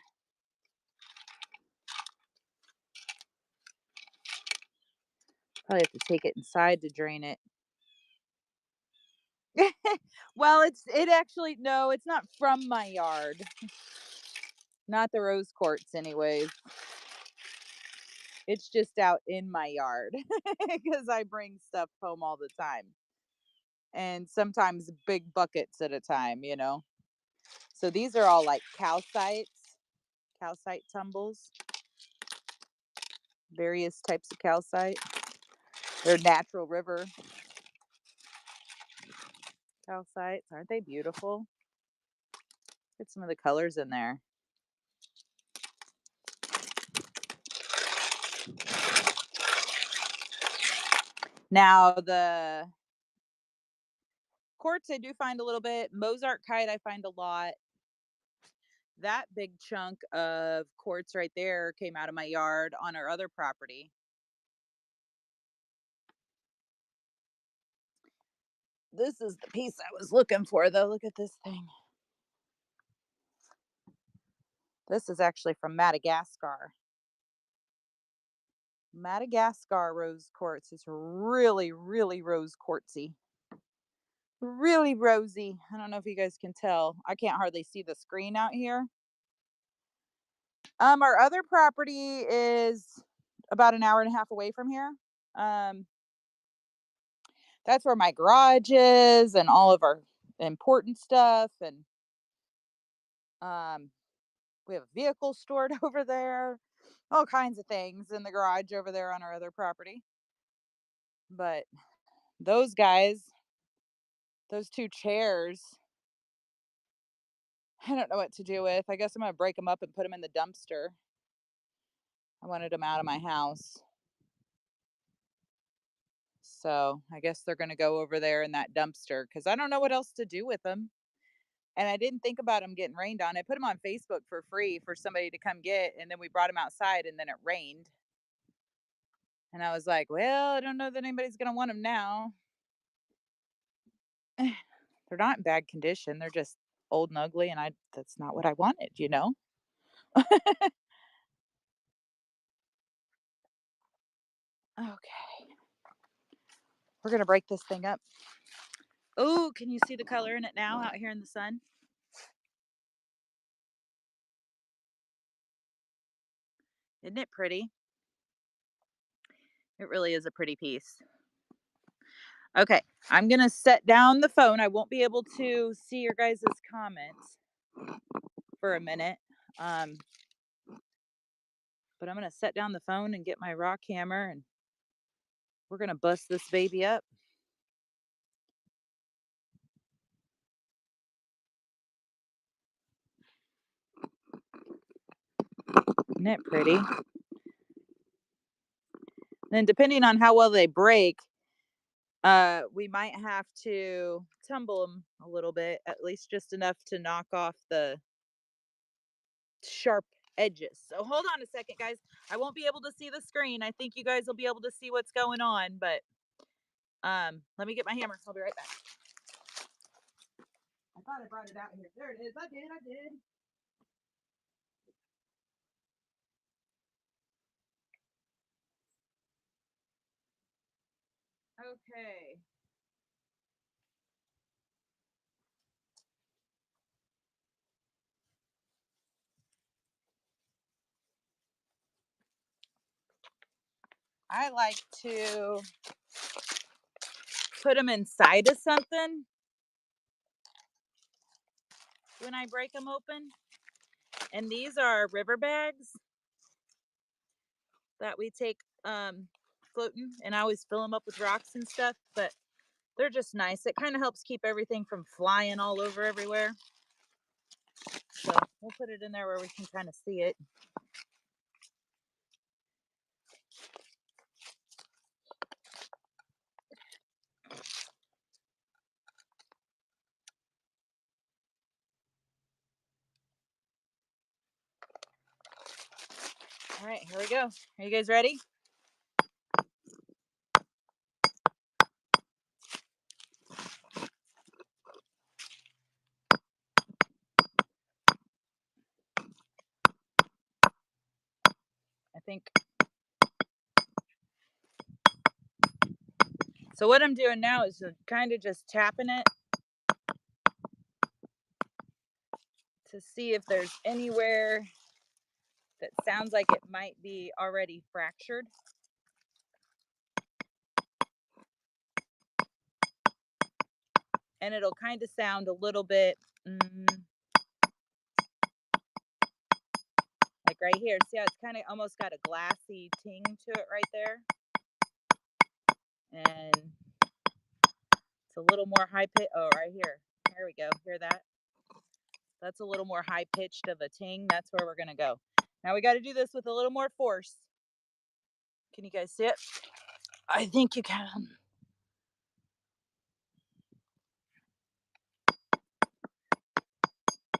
Probably have to take it inside to drain it. Well, it actually no, it's not from my yard. Not the rose quartz anyways. It's just out in my yard because I bring stuff home all the time. And sometimes big buckets at a time, you know. So these are all like calcite tumbles. Various types of calcite. They're natural river calcites. Aren't they beautiful? Get some of the colors in there. Now the quartz I do find a little bit. Mozart kite I find a lot. That big chunk of quartz right there came out of my yard on our other property. This is the piece I was looking for, though. Look at this thing. This is actually from Madagascar. Madagascar rose quartz is really, really rose quartzy. Really rosy. I don't know if you guys can tell. I can't hardly see the screen out here. Our other property is about an hour and a half away from here. That's where my garage is and all of our important stuff, and we have a vehicle stored over there, all kinds of things in the garage over there on our other property. But those guys, those two chairs, I don't know what to do with. I guess I'm gonna break them up and put them in the dumpster. I wanted them out of my house. So I guess they're gonna go over there in that dumpster because I don't know what else to do with them. And I didn't think about them getting rained on. I put them on Facebook for free for somebody to come get, and then we brought them outside, and then it rained. And I was like, well, I don't know that anybody's gonna want them now. They're not in bad condition. They're just old and ugly, and that's not what I wanted, you know? Okay. We're gonna break this thing up. Oh, can you see the color in it now out here in the sun? Isn't it pretty? It really is a pretty piece. Okay, I'm gonna set down the phone. I won't be able to see your guys' comments for a minute. Um, but I'm gonna set down the phone and get my rock hammer, and we're gonna bust this baby up. Isn't it pretty? Then depending on how well they break, we might have to tumble them a little bit, at least just enough to knock off the sharp edges. So hold on a second, guys. I won't be able to see the screen. I think you guys will be able to see what's going on, but let me get my hammer. I'll be right back. I thought I brought it out here. There it is. I did. Okay. I like to put them inside of something when I break them open. And these are river bags that we take floating, and I always fill them up with rocks and stuff, but they're just nice. It kind of helps keep everything from flying all over everywhere. So we'll put it in there where we can kind of see it. All right, here we go. Are you guys ready? I think. So what I'm doing now is kind of just tapping it to see if there's anywhere that sounds like it might be already fractured. And it'll kind of sound a little bit like right here. See how it's kind of almost got a glassy ting to it right there? And it's a little more high pitch. Oh, right here. There we go. Hear that? That's a little more high pitched of a ting. That's where we're going to go. Now we got to do this with a little more force. Can you guys see it? I think you can.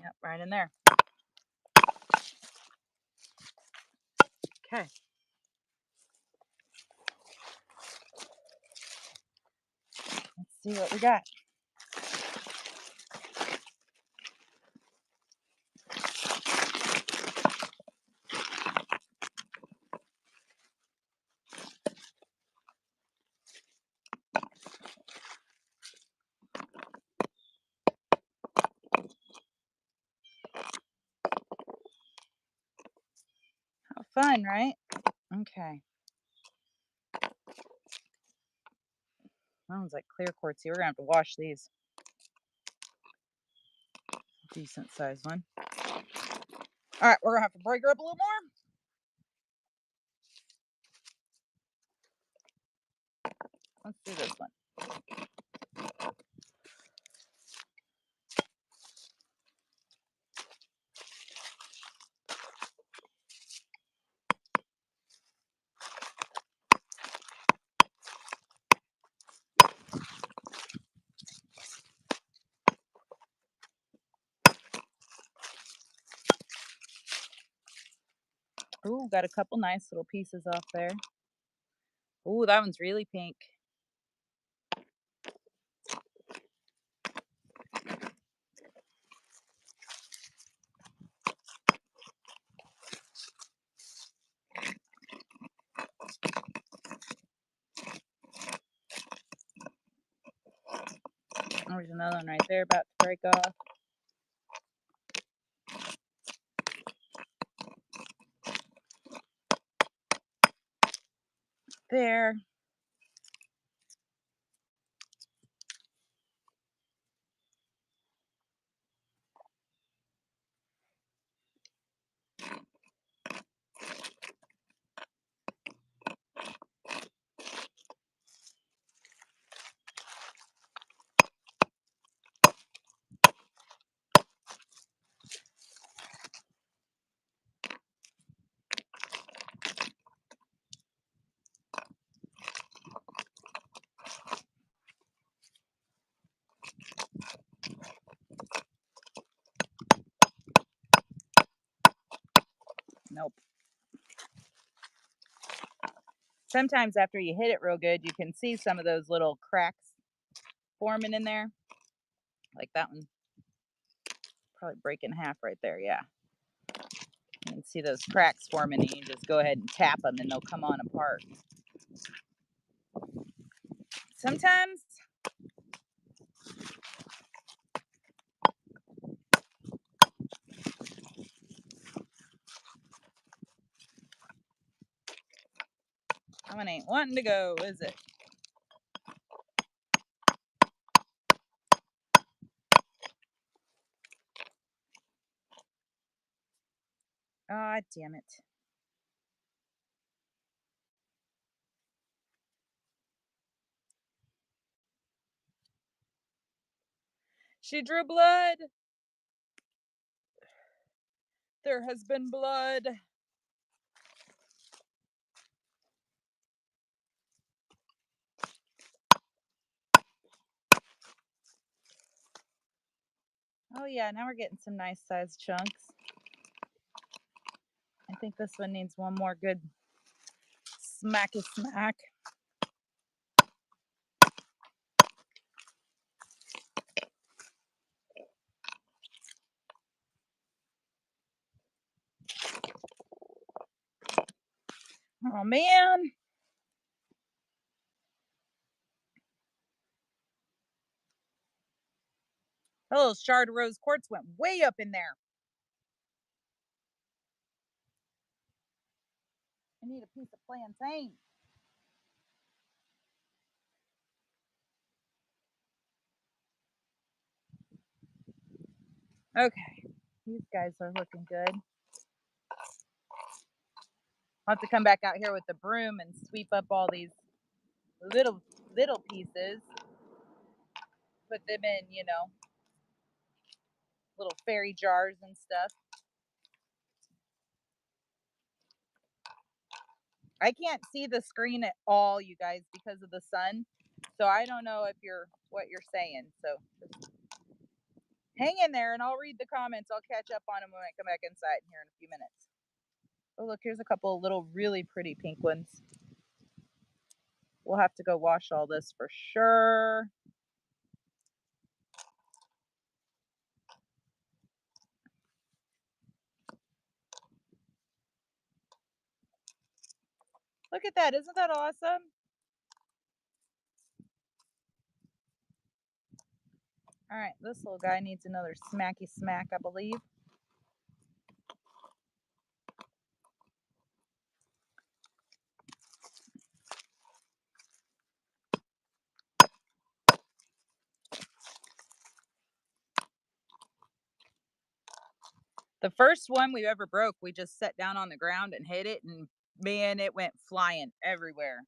Yep, right in there. Okay. Let's see what we got. How fun, right? Okay. That one's like clear quartzy. We're going to have to wash these. Decent size one. All right, we're going to have to break her up a little more. Let's do this one. Ooh, got a couple nice little pieces off there. Ooh, that one's really pink. There's another one right there about to break off. There. Nope. Sometimes after you hit it real good, you can see some of those little cracks forming in there. Like that one. Probably break in half right there, yeah. You can see those cracks forming and you just go ahead and tap them and they'll come on apart. Sometimes that one ain't wanting to go, is it? Ah, damn it. She drew blood. There has been blood. Oh yeah, now we're getting some nice sized chunks. I think this one needs one more good smacky smack. Oh man. Oh, shard rose quartz went way up in there. I need a piece of plantain. Okay, these guys are looking good. I'll have to come back out here with the broom and sweep up all these little pieces. Put them in, little fairy jars and stuff. I can't see the screen at all, you guys, because of the sun. So I don't know if what you're saying. So just hang in there and I'll read the comments. I'll catch up on them when I come back inside here in a few minutes. Oh, look, here's a couple of little really pretty pink ones. We'll have to go wash all this for sure. Look at that. Isn't that awesome? All right, this little guy needs another smacky smack, I believe. The first one we ever broke, we just set down on the ground and hit it, and man, it went flying everywhere.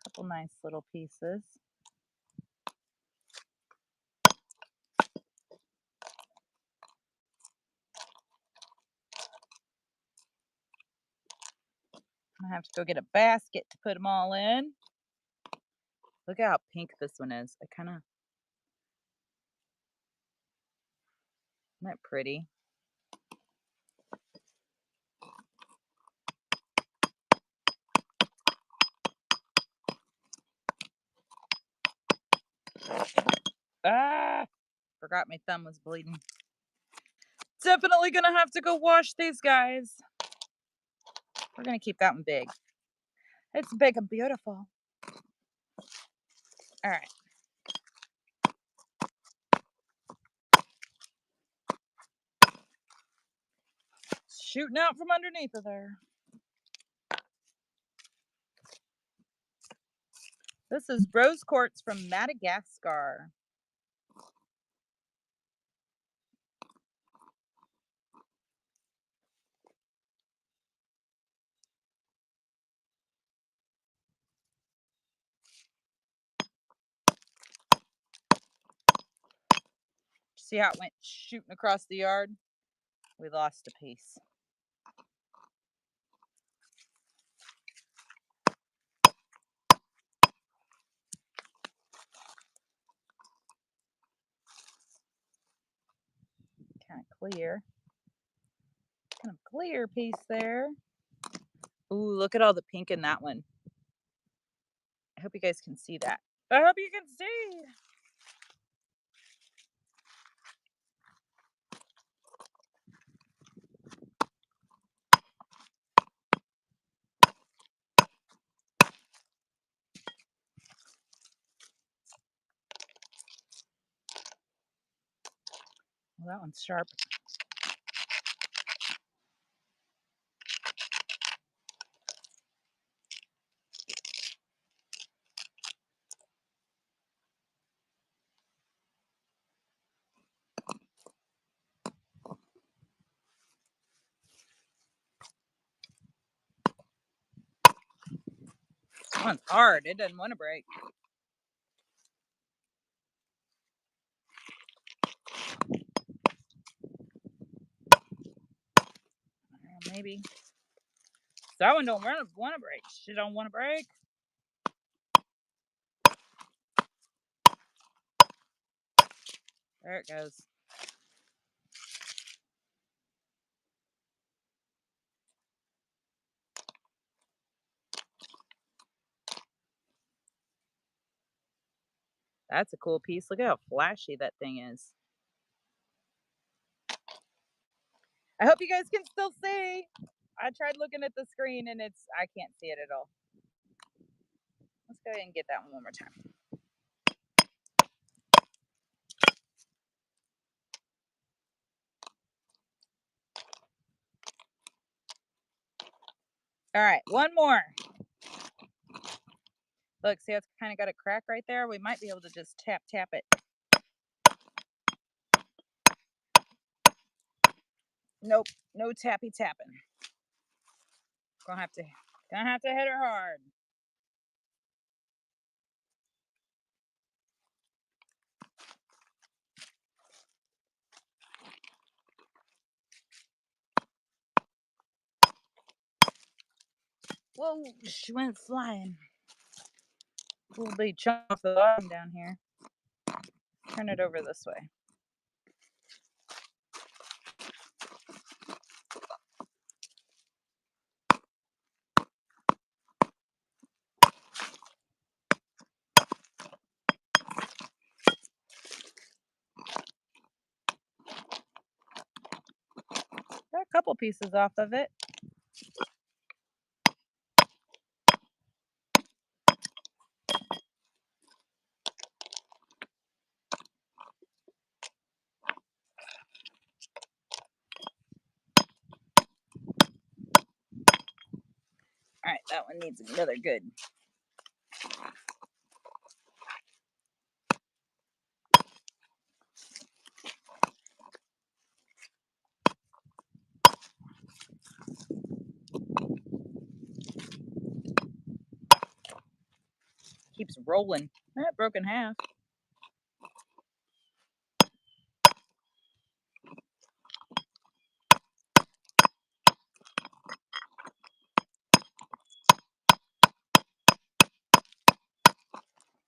Couple nice little pieces. I have to go get a basket to put them all in. Look at how pink this one is. Isn't that pretty? Ah, forgot my thumb was bleeding. Definitely gonna have to go wash these guys. We're gonna keep that one big. It's big and beautiful. All right. Shooting out from underneath of there. This is rose quartz from Madagascar. See how it went shooting across the yard? We lost a piece. Kind of clear piece there. Ooh, look at all the pink in that one. I hope you guys can see that. I hope you can see. Well, that one's sharp. That one's hard. It doesn't want to break. Maybe. That one don't want to break. She don't want to break. There it goes. That's a cool piece. Look at how flashy that thing is. I hope you guys can still see. I tried looking at the screen and I can't see it at all. Let's go ahead and get that one more time. All right, one more. Look, see, it's kind of got a crack right there. We might be able to just tap it. Nope, no tapping. Gonna have to hit her hard. Whoa, she went flying. Little big chunk off the bottom down here. Turn it over this way. Got a couple pieces off of it. All right, that one needs another good. Keeps rolling. That broke in half.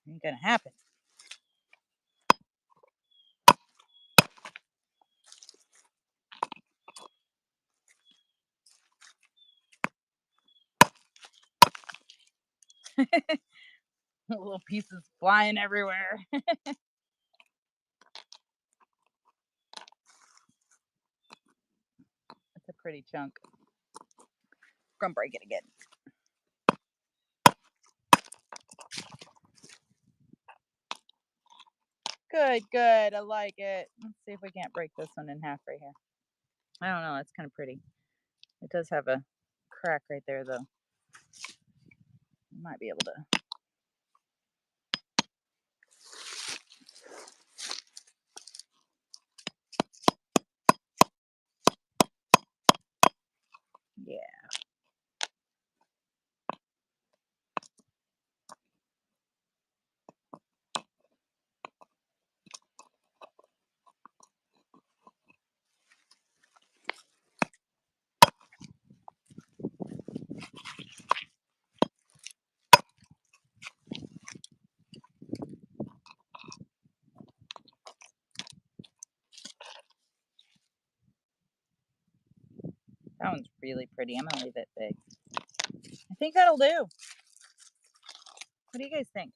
Ain't gonna happen. Little pieces flying everywhere. That's a pretty chunk. Gonna break it again. Good. I like it. Let's see if we can't break this one in half right here. I don't know. It's kind of pretty. It does have a crack right there, though. You might be able to. Yeah. That one's really pretty. I'm gonna leave it big. I think that'll do. What do you guys think?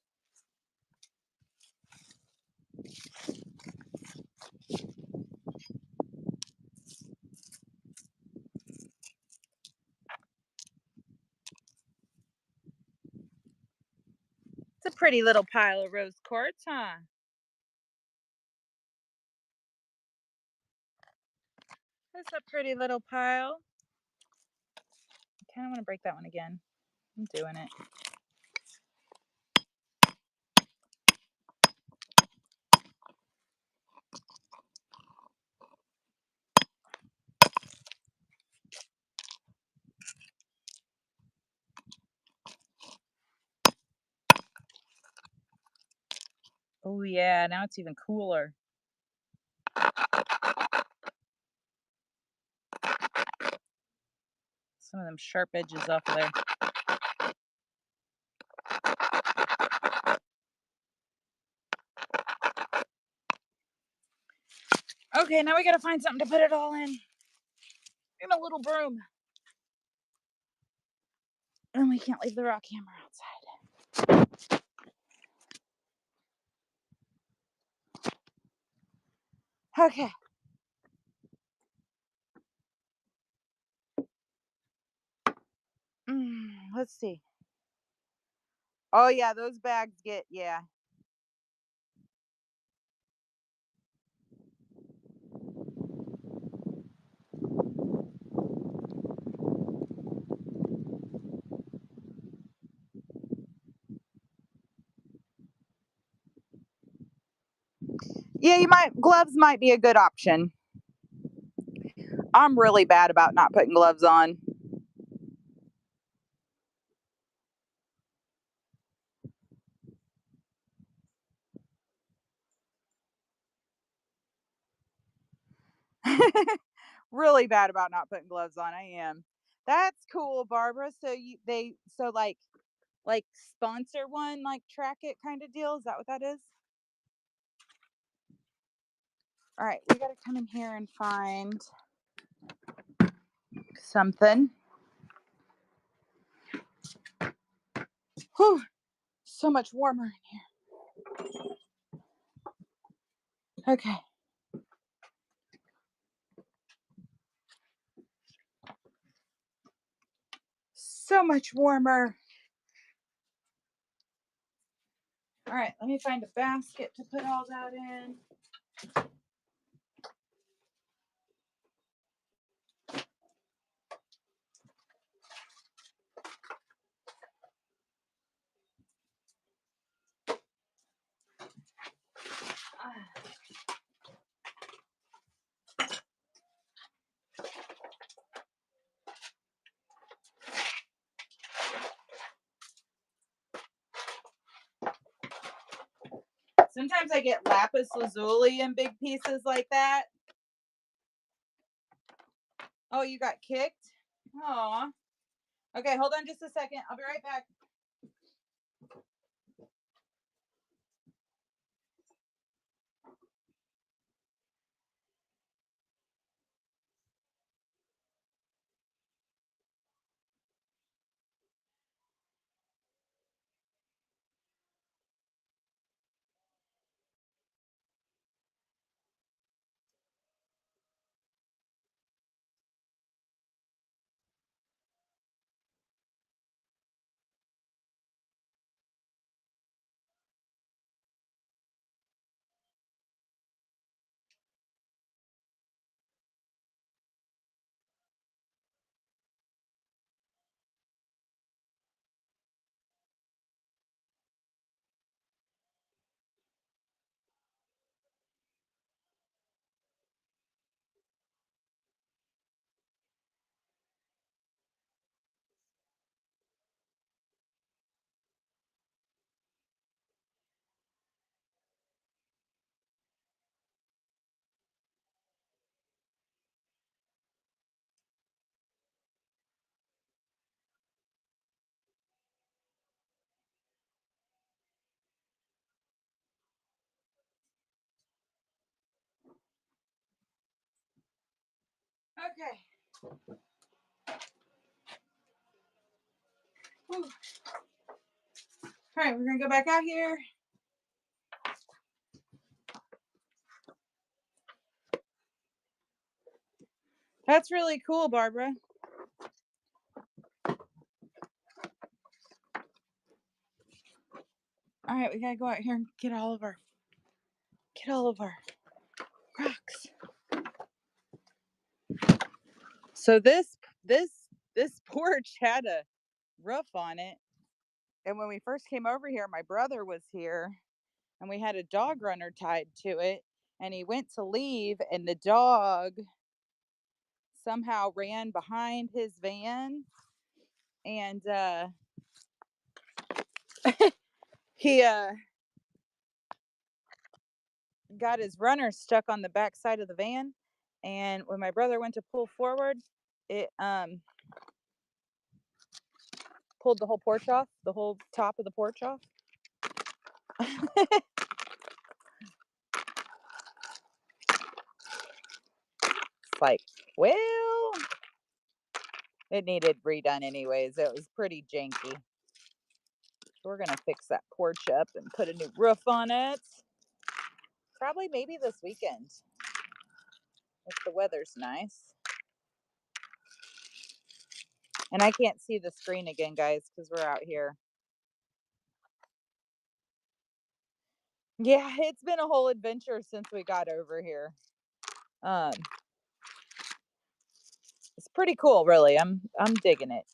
It's a pretty little pile of rose quartz, huh? That's a pretty little pile. I kind of want to break that one again. I'm doing it. Oh yeah, now it's even cooler. Some of them sharp edges off of there. Okay, now we gotta find something to put it all in a little broom. And we can't leave the rock hammer outside. Okay. Let's see. Oh yeah, those bags get, yeah. Yeah, gloves might be a good option. I'm really bad about not putting gloves on. Really bad about not putting gloves on. I am. That's cool, Barbara. So like sponsor one, like track it kind of deal. Is that what that is? All right, we got to come in here and find something. Whew, so much warmer in here. Okay. So much warmer. All right, let me find a basket to put all that in. Sometimes I get lapis lazuli in big pieces like that. Oh, you got kicked? Aw. Okay, hold on just a second. I'll be right back. Okay. Whew. All right, we're gonna go back out here. That's really cool, Barbara. All right, we gotta go out here and get all of our rocks. So this porch had a roof on it, and when we first came over here, my brother was here, and we had a dog runner tied to it, and he went to leave, and the dog somehow ran behind his van, and he got his runner stuck on the back side of the van, and when my brother went to pull forward, it pulled the whole porch off, the whole top of the porch off. Like, well, it needed redone anyways. It was pretty janky. We're gonna fix that porch up and put a new roof on it. Probably maybe this weekend if the weather's nice. And I can't see the screen again, guys, because we're out here. Yeah, it's been a whole adventure since we got over here. Um, it's pretty cool, really. I'm digging it.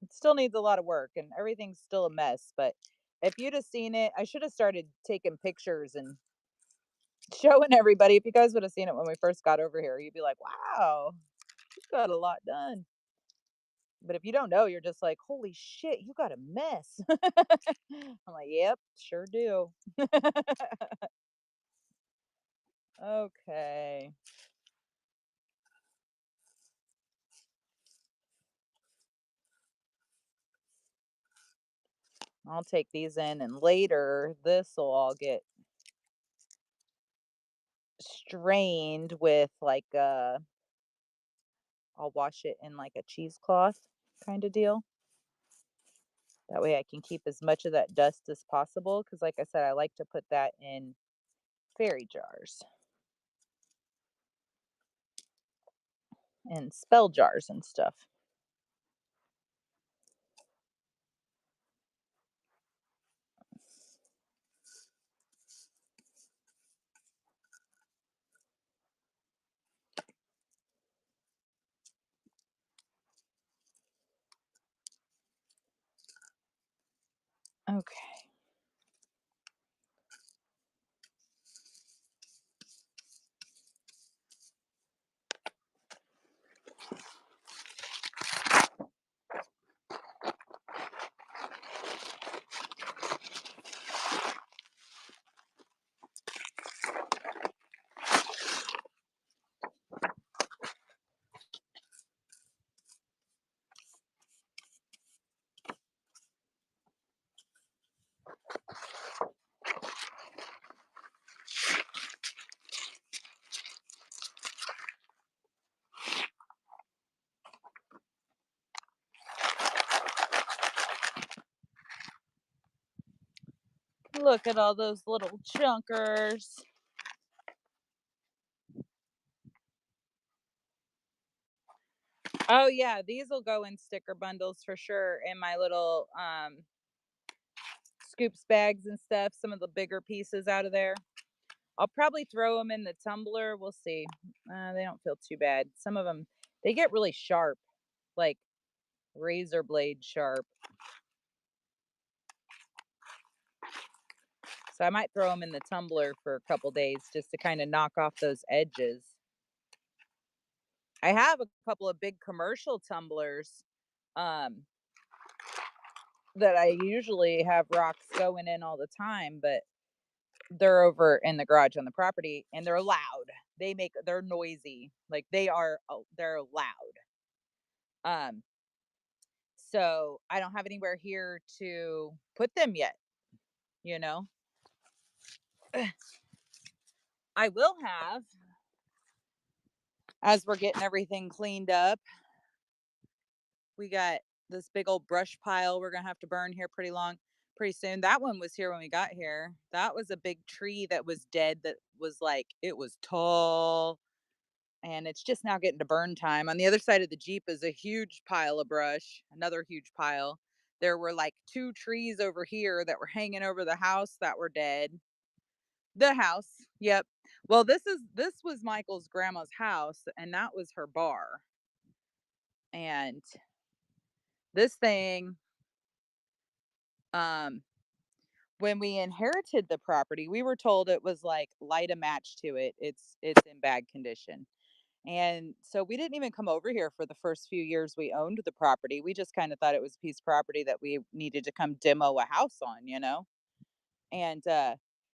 It still needs a lot of work, and everything's still a mess. But if you'd have seen it, I should have started taking pictures and Showing everybody. If you guys would have seen it when we first got over here, you'd be like, "Wow, you got a lot done." But if you don't know, you're just like, "Holy shit, you got a mess." I'm like, "Yep, sure do." Okay. I'll take these in and later this will all get strained with like I'll wash it in like a cheesecloth kind of deal. That way I can keep as much of that dust as possible because like I said, I like to put that in fairy jars and spell jars and stuff. Okay. Look at all those little chunkers. Oh yeah, these will go in sticker bundles for sure in my little scoops bags and stuff, some of the bigger pieces out of there. I'll probably throw them in the tumbler. We'll see. They don't feel too bad. Some of them they get really sharp, like razor blade sharp. So I might throw them in the tumbler for a couple days just to kind of knock off those edges. I have a couple of big commercial tumblers um that I usually have rocks going in all the time, but they're over in the garage on the property and they're loud. They're noisy. Like they're loud. Um so I don't have anywhere here to put them yet, you know. I will have as we're getting everything cleaned up. We got this big old brush pile we're gonna have to burn here pretty soon. That one was here when we got here. That was a big tree that was dead that was like it was tall and it's just now getting to burn time. On the other side of the Jeep is a huge pile of brush, another huge pile. There were like two trees over here that were hanging over the house that were dead. The house, yep. Well, this was Michael's grandma's house, and that was her bar. And this thing, um, when we inherited the property, we were told it was like light a match to it. It's in bad condition. And so we didn't even come over here for the first few years we owned the property. We just kind of thought it was a piece of property that we needed to come demo a house on, you know? And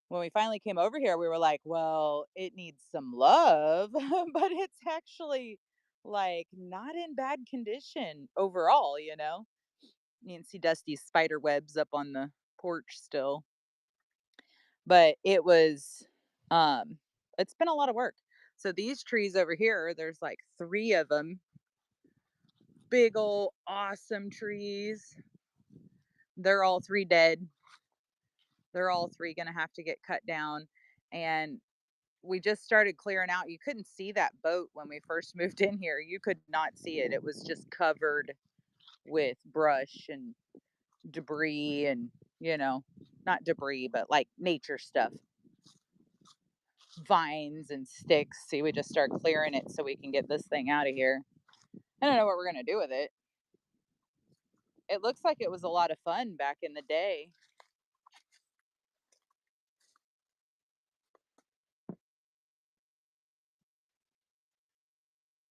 when we finally came over here, we were like, well, it needs some love, but it's actually like not in bad condition overall, you know? You can see Dusty's spider webs up on the porch still. But um it's been a lot of work. So these trees over here, there's like 3 of them, big old awesome trees. They're all 3 dead. They're all 3 gonna have to get cut down. And we just started clearing out. You couldn't see that boat when we first moved in here. You could not see it. It was just covered with brush and debris and, you know, not debris, but like nature stuff, vines and sticks. See, we just start clearing it so we can get this thing out of here. I don't know what we're going to do with it. It looks like it was a lot of fun back in the day.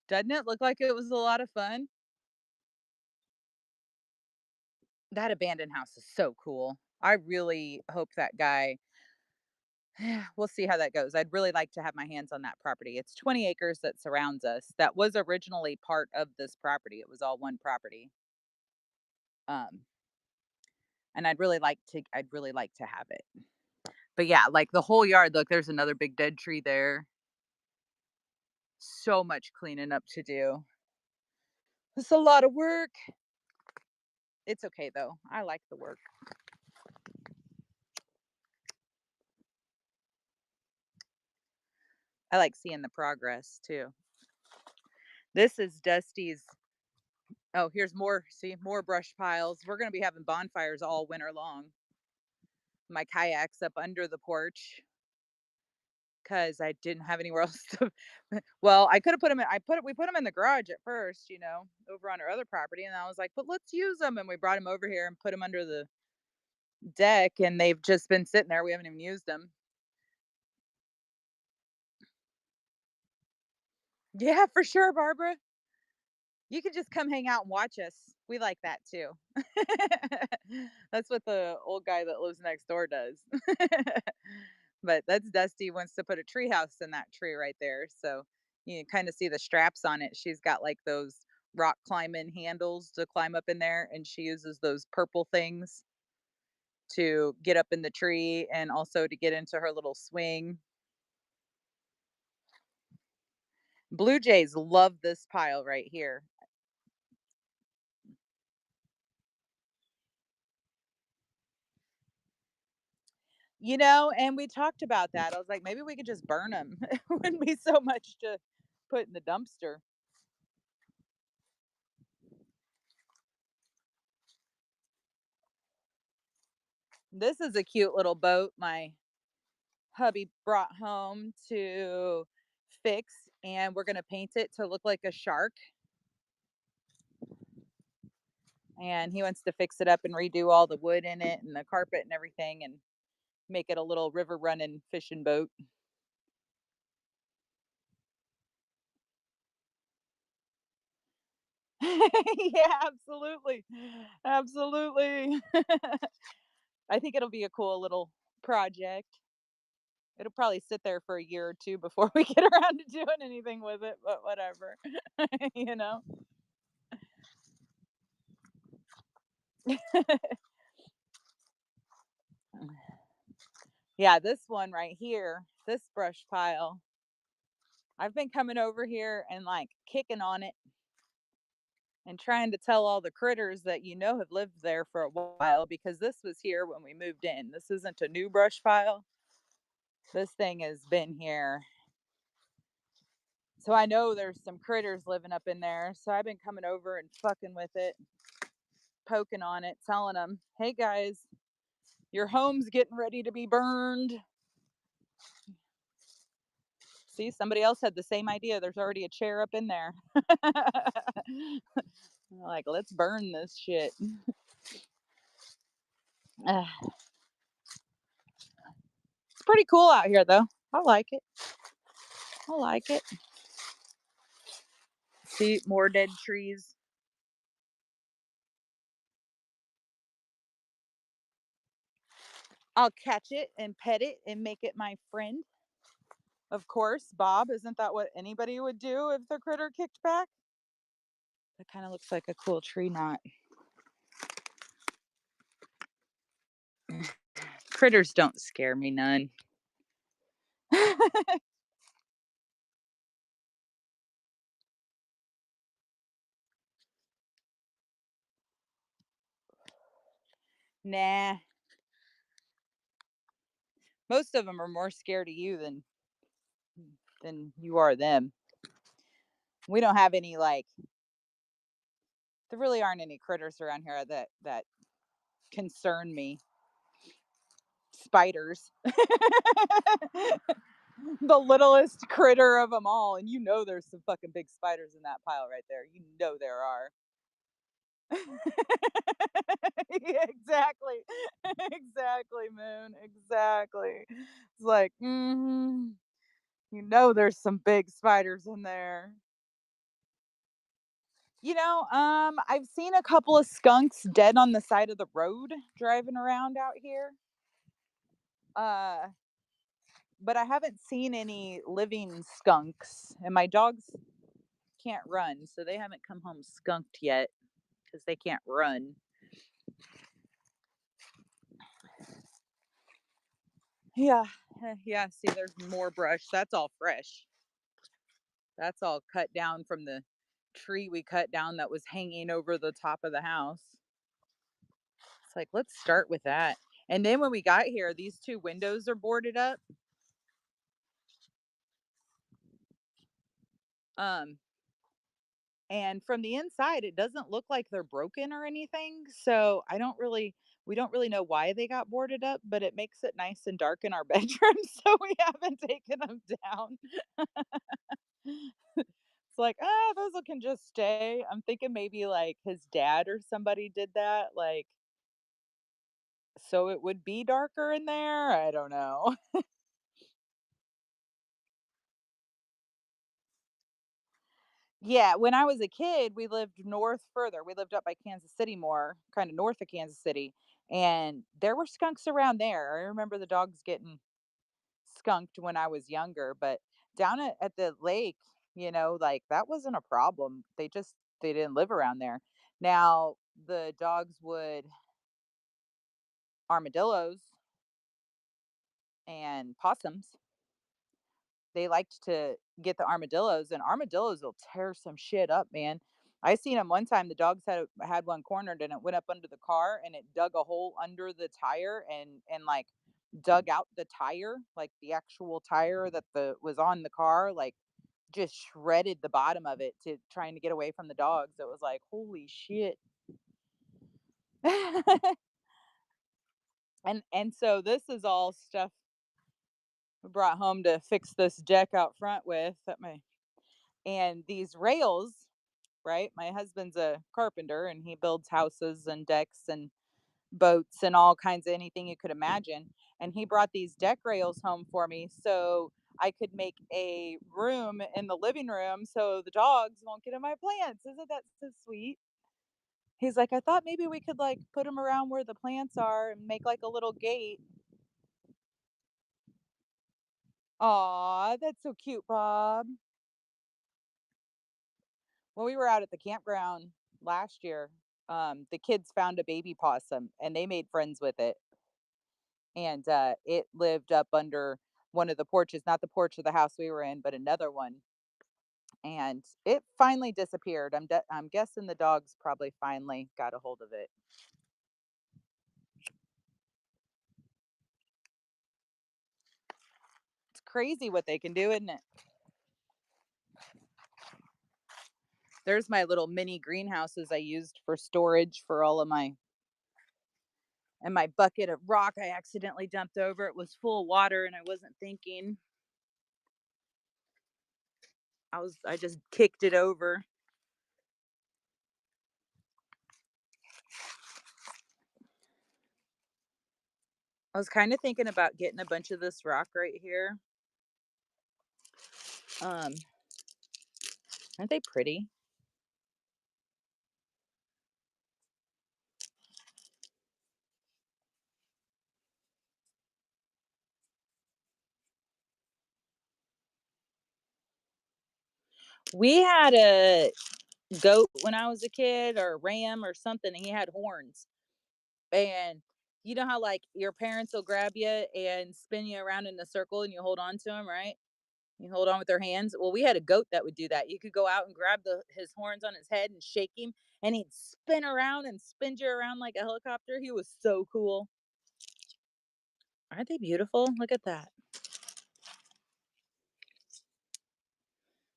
Doesn't it look like it was a lot of fun? That abandoned house is so cool. I really hope that guy we'll see how that goes. I'd really like to have my hands on that property. It's 20 acres that surrounds us. That was originally part of this property. It was all one property. Um, and I'd really like to have it. But yeah, like the whole yard, look, there's another big dead tree there. So much cleaning up to do. It's a lot of work. It's okay though. I like the work. I like seeing the progress too. This is Dusty's. Oh, here's more. See, more brush piles. We're going to be having bonfires all winter long. My kayak's up under the porch because I didn't have anywhere else to. Well, I could have put them in. We put them in the garage at first, over on our other property, and I was like, but let's use them, and we brought them over here and put them under the deck, and they've just been sitting there. We haven't even used them. Yeah, for sure, Barbara. You could just come hang out and watch us. We like that too. That's what the old guy that lives next door does. But that's Dusty wants to put a tree house in that tree right there. So you can kind of see the straps on it. She's got like those rock climbing handles to climb up in there, and she uses those purple things to get up in the tree and also to get into her little swing. Blue jays love this pile right here. And we talked about that. I was like, maybe we could just burn them. It wouldn't be so much to put in the dumpster. This is a cute little boat my hubby brought home to fix, and we're going to paint it to look like a shark. And he wants to fix it up and redo all the wood in it and the carpet and everything and make it a little river running fishing boat. Yeah, absolutely. Absolutely. I think it'll be a cool little project. It'll probably sit there for a year or two before we get around to doing anything with it, but whatever. you know? Yeah, this one right here, this brush pile, I've been coming over here and like kicking on it and trying to tell all the critters that have lived there for a while because this was here when we moved in. This isn't a new brush pile. This thing has been here. So I know there's some critters living up in there. So I've been coming over and fucking with it, poking on it, telling them, hey guys, your home's getting ready to be burned. See, somebody else had the same idea. There's already a chair up in there. Like, let's burn this shit. It's pretty cool out here, though. I like it. I like it. See, more dead trees. I'll catch it and pet it and make it my friend. Of course, Bob. Isn't that what anybody would do if the critter kicked back? That kind of looks like a cool tree knot. Critters don't scare me none. Nah. Most of them are more scared of you than you are them. We don't have any like there really aren't any critters around here that concern me. Spiders. The littlest critter of them all, and there's some fucking big spiders in that pile right there. There are. Yeah, exactly. Exactly, Moon. Exactly. It's like, there's some big spiders in there. I've seen a couple of skunks dead on the side of the road driving around out here. Uh, but I haven't seen any living skunks, and my dogs can't run, so they haven't come home skunked yet because they can't run. Yeah, yeah. See, there's more brush. That's all fresh. That's all cut down from the tree we cut down that was hanging over the top of the house. It's like, let's start with that. And then when we got here, these two windows are boarded up. Um, and from the inside, it doesn't look like they're broken or anything. So we don't really know why they got boarded up, but it makes it nice and dark in our bedroom. So we haven't taken them down. It's like, ah, those can just stay. I'm thinking maybe like his dad or somebody did that, like, so it would be darker in there. I don't know. Yeah, when I was a kid, we lived north further. We lived up by Kansas City more, kind of north of Kansas City, and there were skunks around there. I remember the dogs getting skunked when I was younger, but down at the lake, like that wasn't a problem. They didn't live around there. Now, the dogs would armadillos and possums. They liked to get the armadillos, and armadillos will tear some shit up, man. I seen them one time. The dogs had one cornered, and it went up under the car, and it dug a hole under the tire, and like dug out the tire, like the actual tire that the was on the car, like just shredded the bottom of it to trying to get away from the dogs. It was like, holy shit. And so this is all stuff we brought home to fix this deck out front with that my and these rails, right? My husband's a carpenter and he builds houses and decks and boats and all kinds of anything you could imagine. And he brought these deck rails home for me so I could make a room in the living room so the dogs won't get in my plants. Isn't that so sweet? He's like, I thought maybe we could like put them around where the plants are and make like a little gate. Aw, that's so cute, Bob. When we were out at the campground last year, the kids found a baby possum and they made friends with it. And it lived up under one of the porches, not the porch of the house we were in, but another one. And it finally disappeared. I'm guessing the dogs probably finally got a hold of it. It's crazy what they can do, isn't it? There's my little mini greenhouses I used for storage for all of my and my bucket of rock I accidentally dumped over. It was full of water and I wasn't thinking. I just kicked it over. I was kind of thinking about getting a bunch of this rock right here. Um, aren't they pretty? We had a goat when I was a kid, or a ram or something, and he had horns. And you know how like your parents will grab you and spin you around in a circle and you hold on to them, right? You hold on with their hands. Well, we had a goat that would do that. You could go out and grab his horns on his head and shake him, and he'd spin around and spin you around like a helicopter. He was so cool. Aren't they beautiful? Look at that.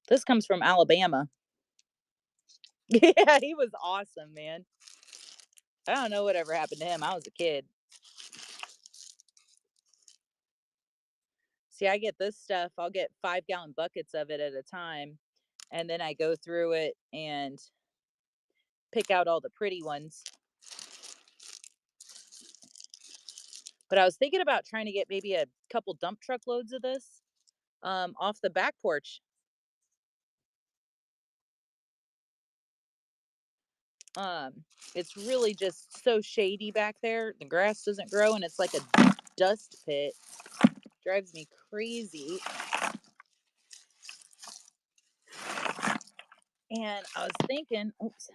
This comes from Alabama. Yeah, he was awesome, man. I don't know whatever happened to him. I was a kid. See, I get this stuff. I'll get 5-gallon buckets of it at a time, and then I go through it and pick out all the pretty ones. But I was thinking about trying to get maybe a couple dump truck loads of this off the back porch. Um, it's really just so shady back there. The grass doesn't grow and it's like a dust pit. Drives me crazy. And I was thinking, oops,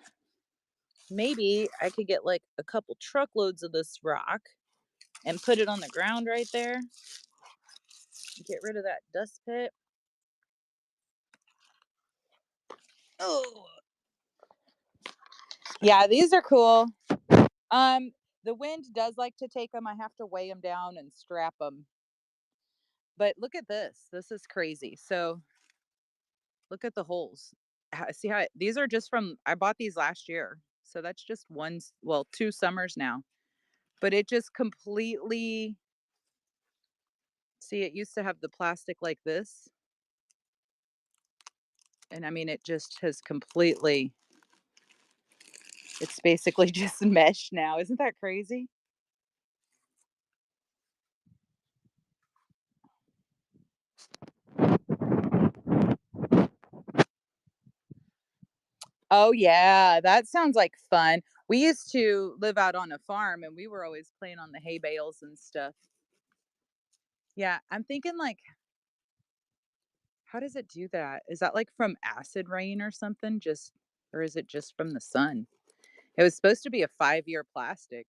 maybe I could get like a couple truckloads of this rock and put it on the ground right there. Get rid of that dust pit. Oh, yeah, these are cool. Um, the wind does like to take them. I have to weigh them down and strap them. But look at this. This is crazy. So look at the holes. See how these are just from I bought these last year. So that's just one, well, 2 summers now. But it just completely, see, it used to have the plastic like this. And I mean, it just has completely, it's basically just mesh now. Isn't that crazy? Oh, yeah, that sounds like fun. We used to live out on a farm and we were always playing on the hay bales and stuff. Yeah, I'm thinking like, how does it do that? Is that like from acid rain or something? Just, or is it just from the sun? It was supposed to be a 5-year plastic.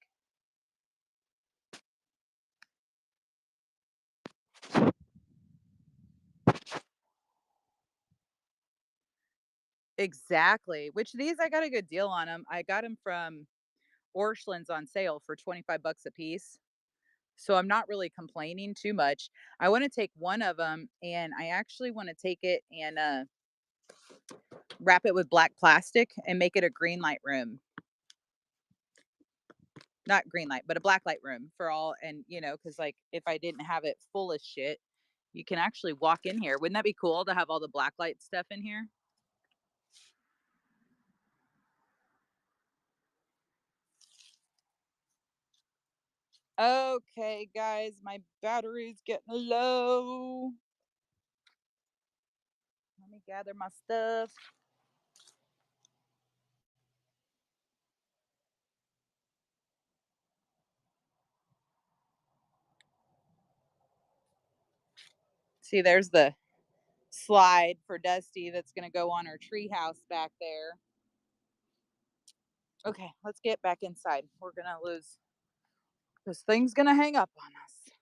Exactly. Which these I got a good deal on them. I got them from Orscheln's on sale for 25 bucks a piece. So I'm not really complaining too much. I want to take one of them and I actually want to take it and wrap it with black plastic and make it a green light room. Not green light, but a black light room for all. And, because like if I didn't have it full of shit, you can actually walk in here. Wouldn't that be cool to have all the black light stuff in here? Okay, guys, my battery's getting low. Let me gather my stuff. See, there's the slide for Dusty that's going to go on her treehouse back there. Okay, let's get back inside. We're going to lose. This thing's going to hang up on us.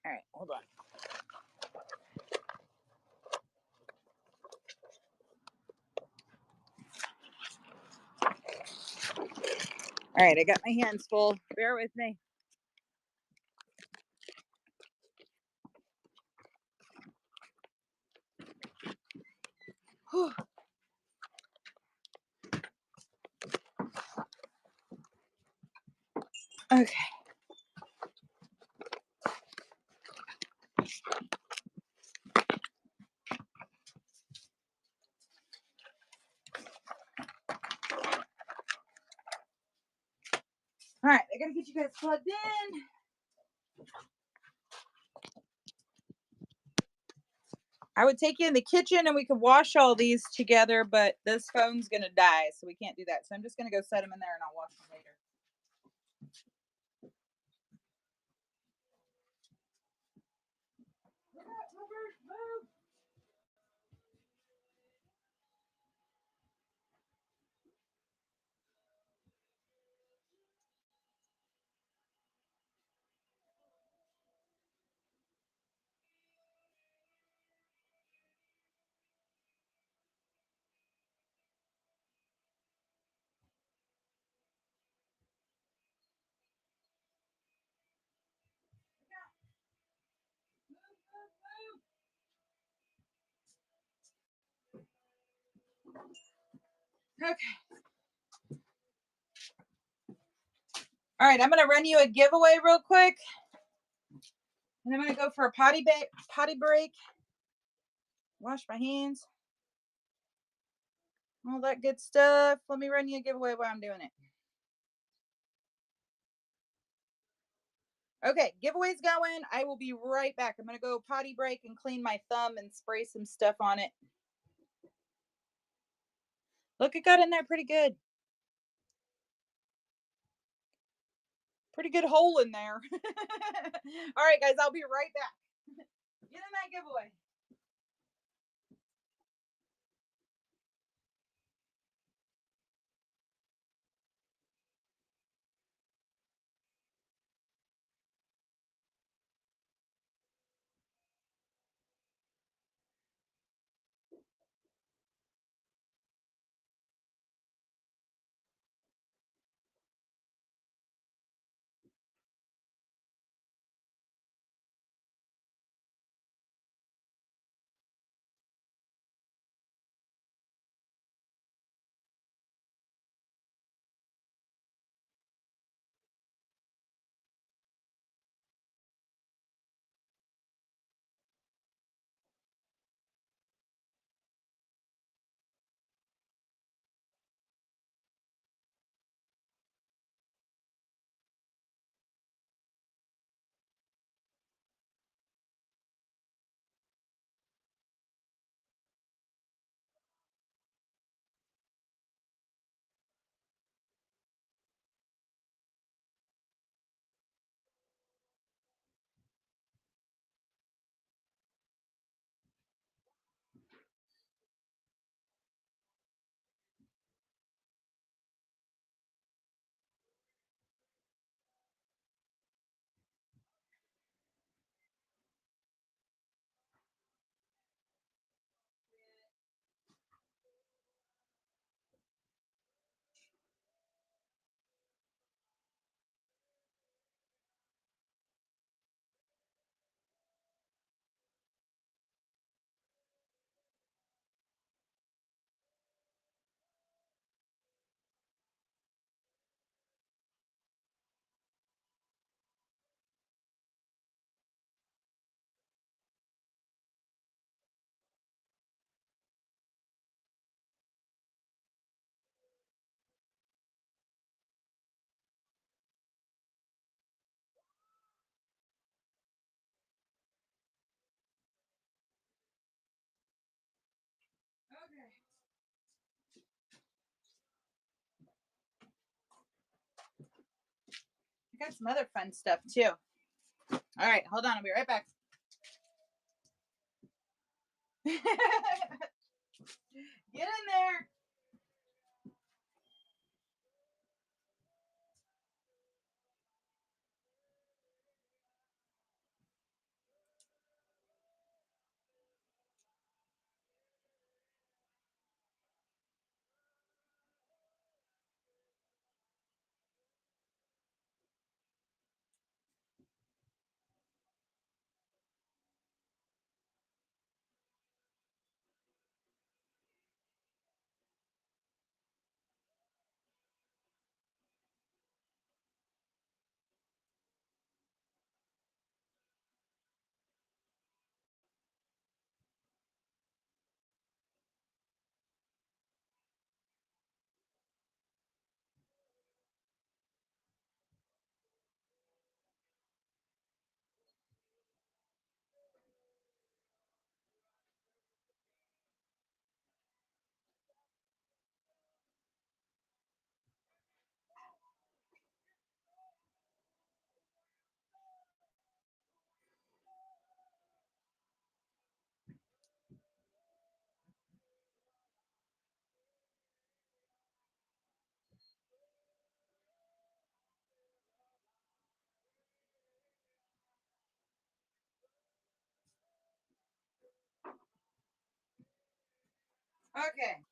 All right, hold on. All right, I got my hands full. Bear with me. Whew. Okay. All right, I gotta get you guys plugged in. I would take you in the kitchen and we could wash all these together, but this phone's gonna die, so we can't do that. So I'm just gonna go set them in there and I'll wash them later. Okay. All right, I'm gonna run you a giveaway real quick, and I'm gonna go for a potty break. Wash my hands, all that good stuff. Let me run you a giveaway while I'm doing it. Okay, giveaway's going. I will be right back. I'm gonna go potty break and clean my thumb and spray some stuff on it. Look, it got in there pretty good. Pretty good hole in there. All right, guys, I'll be right back. Get in that giveaway. Okay. I got some other fun stuff too. All right, hold on. I'll be right back. Get in there. Okay.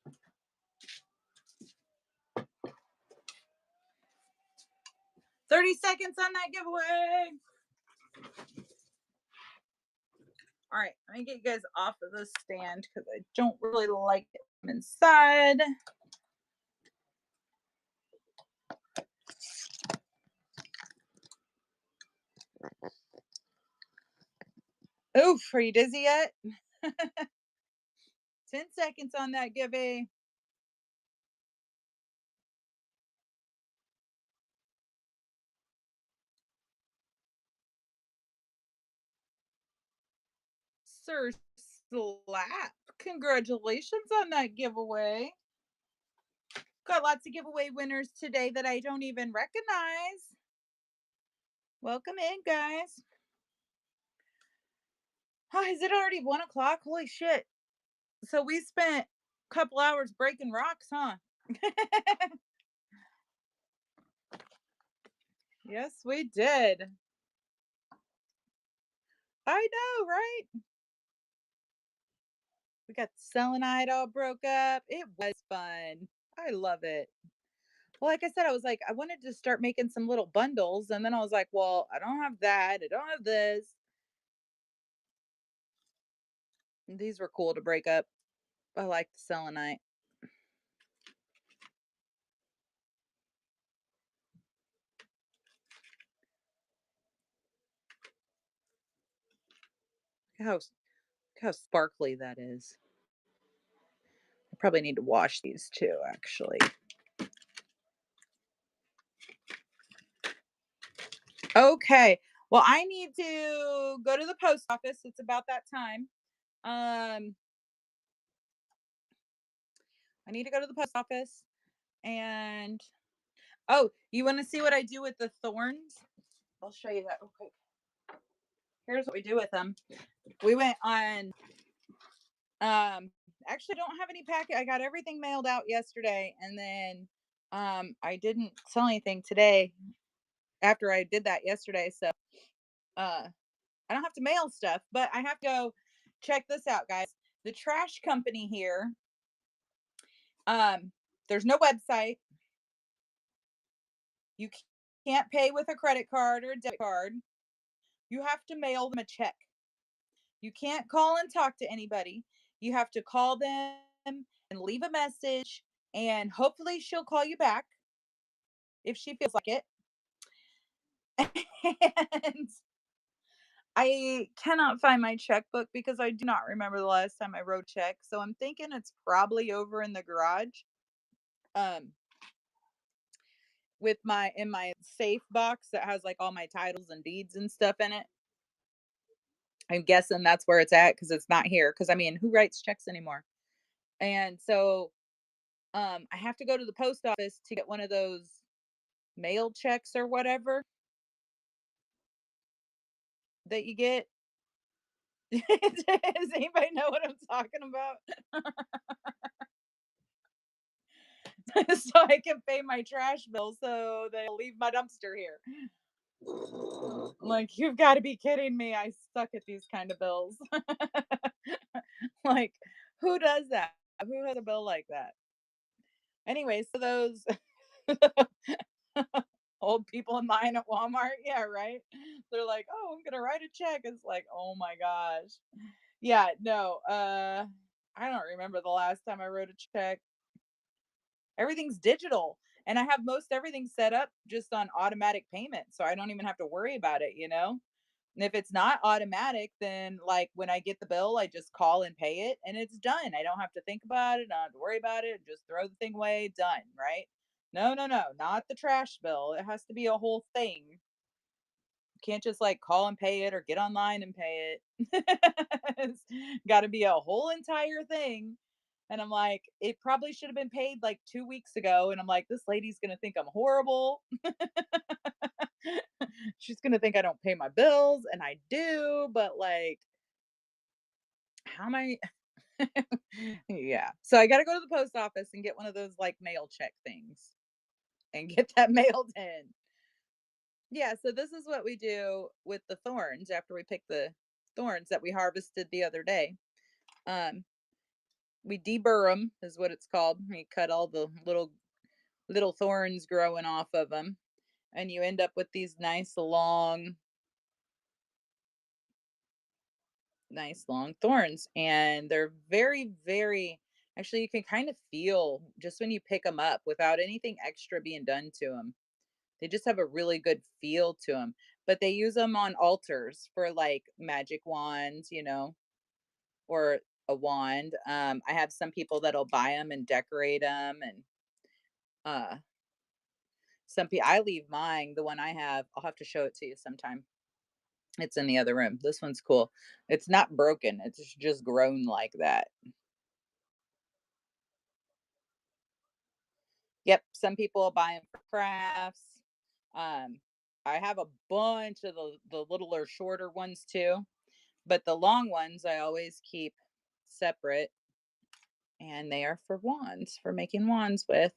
30 seconds on that giveaway. All right, let me get you guys off of the stand because I don't really like it inside. Oof, are you dizzy yet? 10 seconds on that giveaway. Sir Slap, congratulations on that giveaway. Got lots of giveaway winners today that I don't even recognize. Welcome in, guys. Oh, is it already 1 o'clock? Holy shit. So we spent a couple hours breaking rocks, huh? Yes, we did. I know, right? We got selenite all broke up. It was fun. I love it. Well, like I said, I was like, I wanted to start making some little bundles. And then I was like, well, I don't have that. I don't have this. And these were cool to break up. I like the selenite. Look how sparkly that is. I probably need to wash these too, actually. Okay. Well, I need to go to the post office. It's about that time. Um, I need to go to the post office and oh, you want to see what I do with the thorns? I'll show you that real quick. Here's what we do with them. We went on actually don't have any packet. I got everything mailed out yesterday and then I didn't sell anything today after I did that yesterday. So uh I don't have to mail stuff, but I have to go check this out, guys. The trash company here, there's no website. You can't pay with a credit card or a debit card. You have to mail them a check. You can't call and talk to anybody. You have to call them and leave a message, and hopefully she'll call you back if she feels like it. And I cannot find my checkbook because I do not remember the last time I wrote check. So I'm thinking it's probably over in the garage. Um, with my in my safe box that has like all my titles and deeds and stuff in it. I'm guessing that's where it's at because it's not here. Because I mean, who writes checks anymore? And so I have to go to the post office to get one of those mail checks or whatever that you get. Does anybody know what I'm talking about? So I can pay my trash bill so they'll leave my dumpster here. Like, you've got to be kidding me. I suck at these kind of bills. Like, who does that? Who has a bill like that? Anyway, so those old people in line at Walmart, yeah, right? They're like, "Oh, I'm gonna write a check." It's like, oh my gosh. Yeah, no, I don't remember the last time I wrote a check. Everything's digital. And I have most everything set up just on automatic payment. So I don't even have to worry about it, you know? And if it's not automatic, then like when I get the bill, I just call and pay it and it's done. I don't have to think about it. I don't have to worry about it. Just throw the thing away, done, right? No, no, no, not the trash bill. It has to be a whole thing. You can't just like call and pay it or get online and pay it. It's got to be a whole entire thing. And I'm like, it probably should have been paid like 2 weeks ago. And I'm like, this lady's going to think I'm horrible. She's going to think I don't pay my bills. And I do. But like, how am I? Yeah. So I got to go to the post office and get one of those like mail check things and get that mailed in. Yeah. So this is what we do with the thorns after we pick the thorns that we harvested the other day. Um, we deburr them, is what it's called. We cut all the little thorns growing off of them, and you end up with these nice long thorns, and they're very, very actually, you can kind of feel just when you pick them up without anything extra being done to them. They just have a really good feel to them, but they use them on altars for, like, magic wands, or a wand. I have some people that'll buy them and decorate them, and, uh, some people I leave mine, the one I have, I'll have to show it to you sometime. It's in the other room. This one's cool. It's not broken. It's just grown like that. Yep, some people buy them for crafts. Um, I have a bunch of the littler, shorter ones too, but the long ones I always keep separate, and they are for wands, for making wands with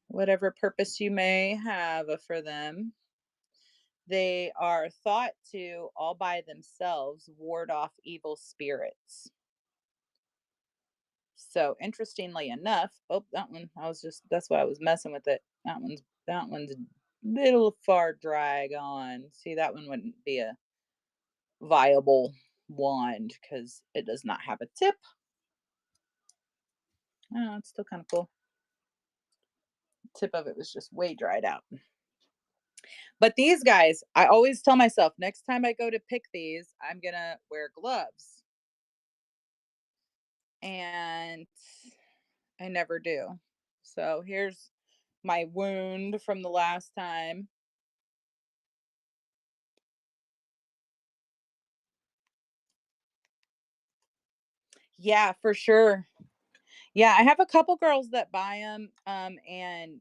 whatever purpose you may have for them. They are thought to, all by themselves, ward off evil spirits. So interestingly enough, oh, that one, that's why I was messing with it. That one's a little far drag on. See, that one wouldn't be a viable wand because it does not have a tip. Oh, it's still kind of cool. Tip of it was just way dried out. But these guys, I always tell myself next time I go to pick these, I'm gonna wear gloves. And I never do. So here's my wound from the last time. Yeah, for sure. Yeah, I have a couple girls that buy them, and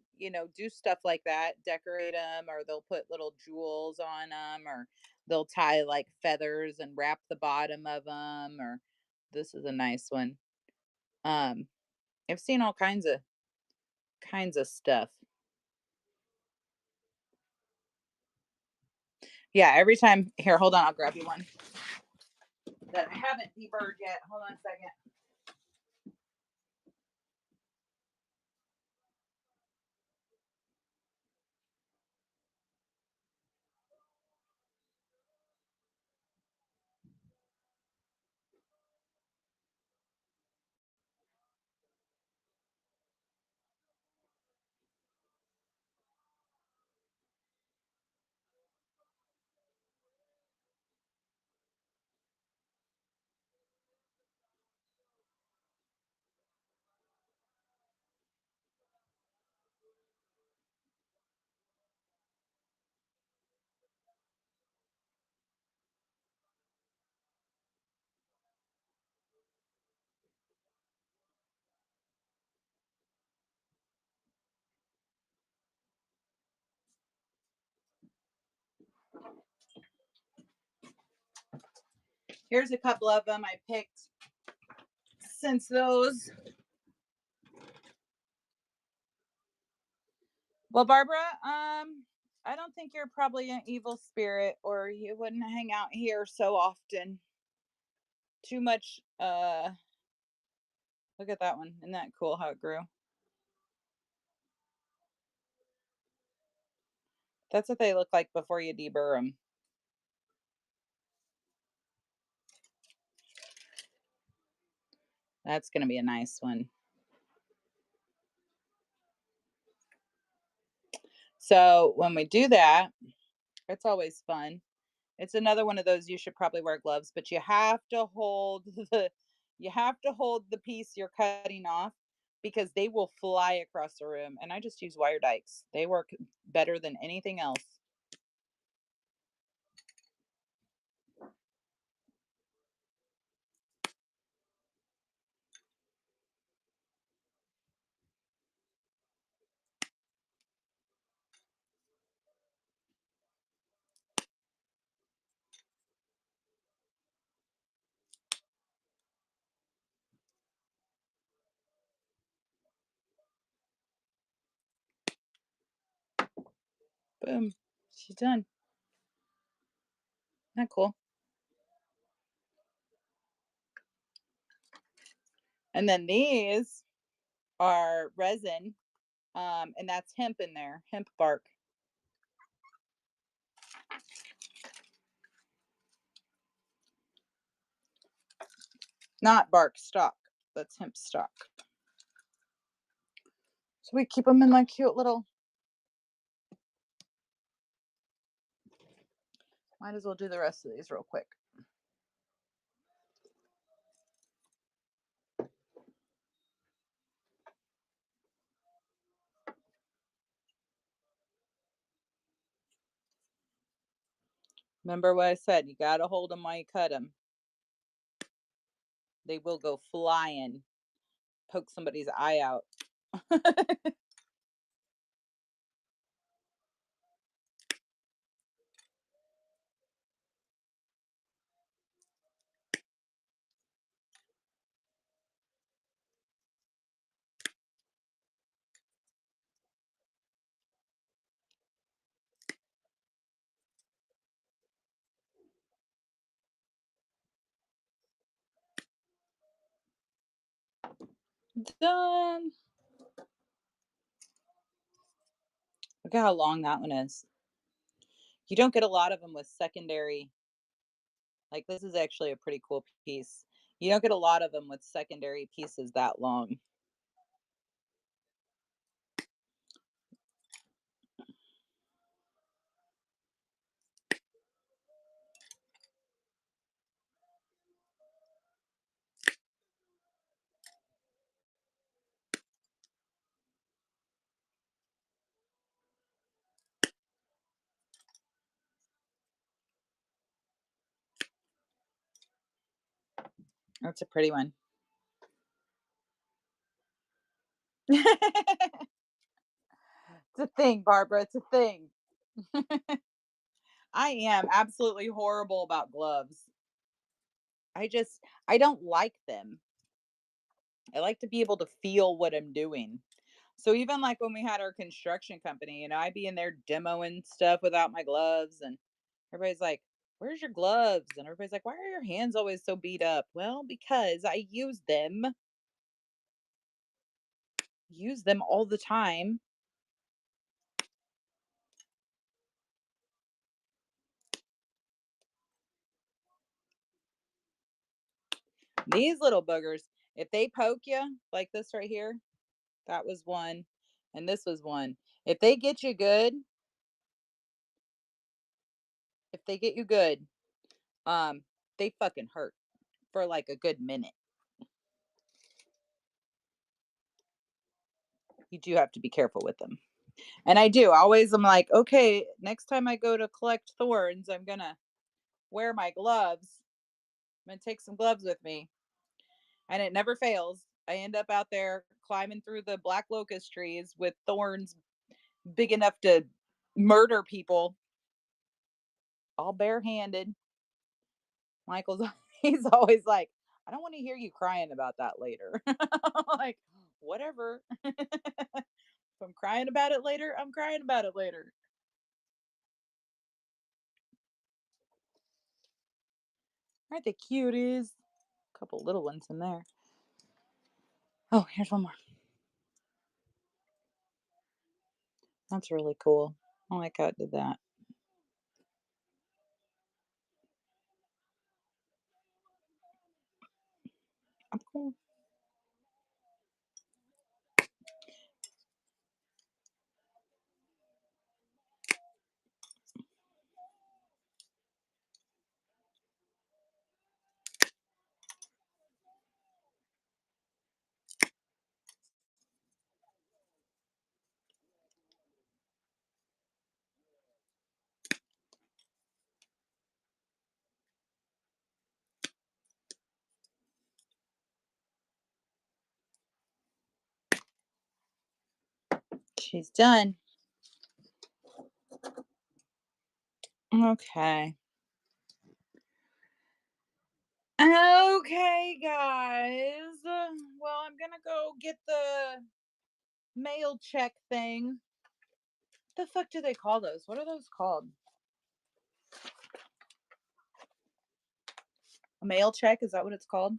do stuff like that, decorate them, or they'll put little jewels on them, or they'll tie like feathers and wrap the bottom of them. Or this is a nice one. Um, I've seen all kinds of stuff. Yeah, every time. Here, hold on, I'll grab you one that I haven't deburred yet. Hold on a second. Here's a couple of them I picked since those. Well, Barbara, I don't think you're probably an evil spirit, or you wouldn't hang out here so often. Too much. Look at that one. Isn't that cool how it grew? That's what they look like before you deburr them. That's gonna be a nice one. So when we do that, it's always fun. It's another one of those you should probably wear gloves, but you have to hold the piece you're cutting off because they will fly across the room. And I just use wire dikes. They work better than anything else. Boom. She's done. Isn't that cool? And then these are resin. And that's hemp in there, hemp bark. Not bark, stock. That's hemp stock. So we keep them in like cute little. Might as well do the rest of these real quick. Remember what I said? You got to hold them while you cut them. They will go flying, poke somebody's eye out. Done. Look at how long that one is. You don't get a lot of them with secondary. Like, this is actually a pretty cool piece. You don't get a lot of them with secondary pieces that long. That's a pretty one. It's a thing, Barbara. It's a thing. I am absolutely horrible about gloves. I don't like them. I like to be able to feel what I'm doing. So even like when we had our construction company, I'd be in there demoing stuff without my gloves, and everybody's like, "Where's your gloves?" And everybody's like, "Why are your hands always so beat up?" Well, because I use them all the time. These little boogers, if they poke you like this right here, that was one, and this was one. If they get you good, if they get you good, um, they fucking hurt for like a good minute. You do have to be careful with them. And I do. Always I'm like, okay, next time I go to collect thorns, I'm gonna wear my gloves. I'm gonna take some gloves with me. And it never fails. I end up out there climbing through the black locust trees with thorns big enough to murder people, all barehanded. Michael's he's always like, I don't want to hear you crying about that later. Like, whatever. If I'm crying about it later, I'm crying about it later. Aren't they cuties? A couple little ones in there. Oh, here's one more. That's really cool. I like how it did that. I'm cool. She's done. Okay. Okay, guys. Well, I'm gonna go get the mail check thing. The fuck do they call those? What are those called? A mail check? Is that what it's called?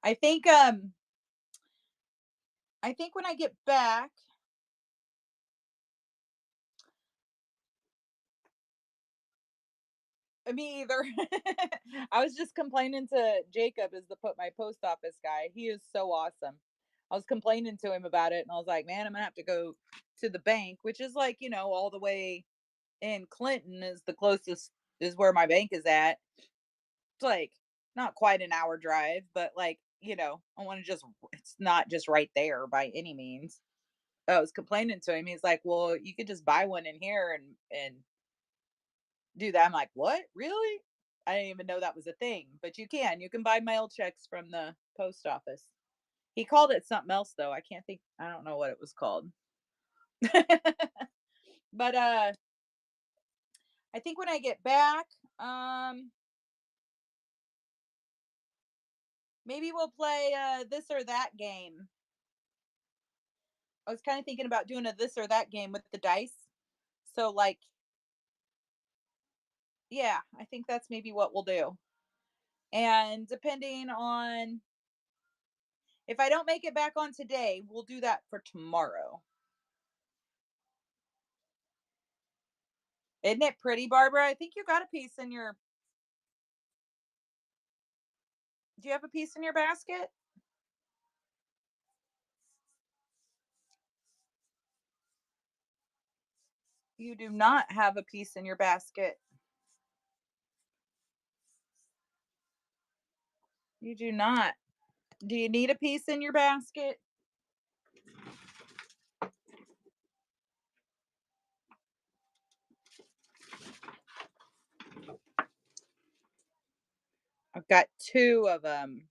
I think I think when I get back, me either. I was just complaining to Jacob as the put my post office guy. He is so awesome. I was complaining to him about it and I was like, man, I'm gonna have to go to the bank, which is like, all the way in Clinton is the closest is where my bank is at. It's like not quite an hour drive, but like, I want to just it's not just right there by any means. I was complaining to him. He's like, well, you could just buy one in here and do that. I'm like, what? Really? I didn't even know that was a thing, but you can. You can buy mail checks from the post office. He called it something else though. I can't think. I don't know what it was called. But I think when I get back, um, maybe we'll play this or that game. I was kind of thinking about doing a this or that game with the dice. So like, yeah, I think that's maybe what we'll do. And depending on if I don't make it back on today, we'll do that for tomorrow. Isn't it pretty, Barbara? I think you got a piece in your. Do you have a piece in your basket? You do not have a piece in your basket. You do not. Do you need a piece in your basket? I've got two of them.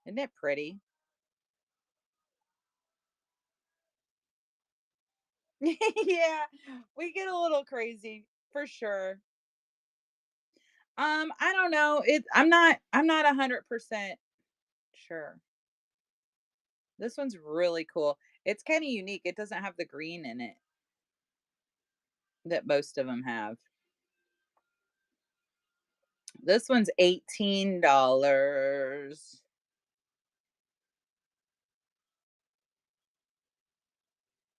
Isn't it pretty? Yeah, we get a little crazy for sure. I don't know. I'm not 100% sure. This one's really cool. It's kind of unique. It doesn't have the green in it that most of them have. This one's $18.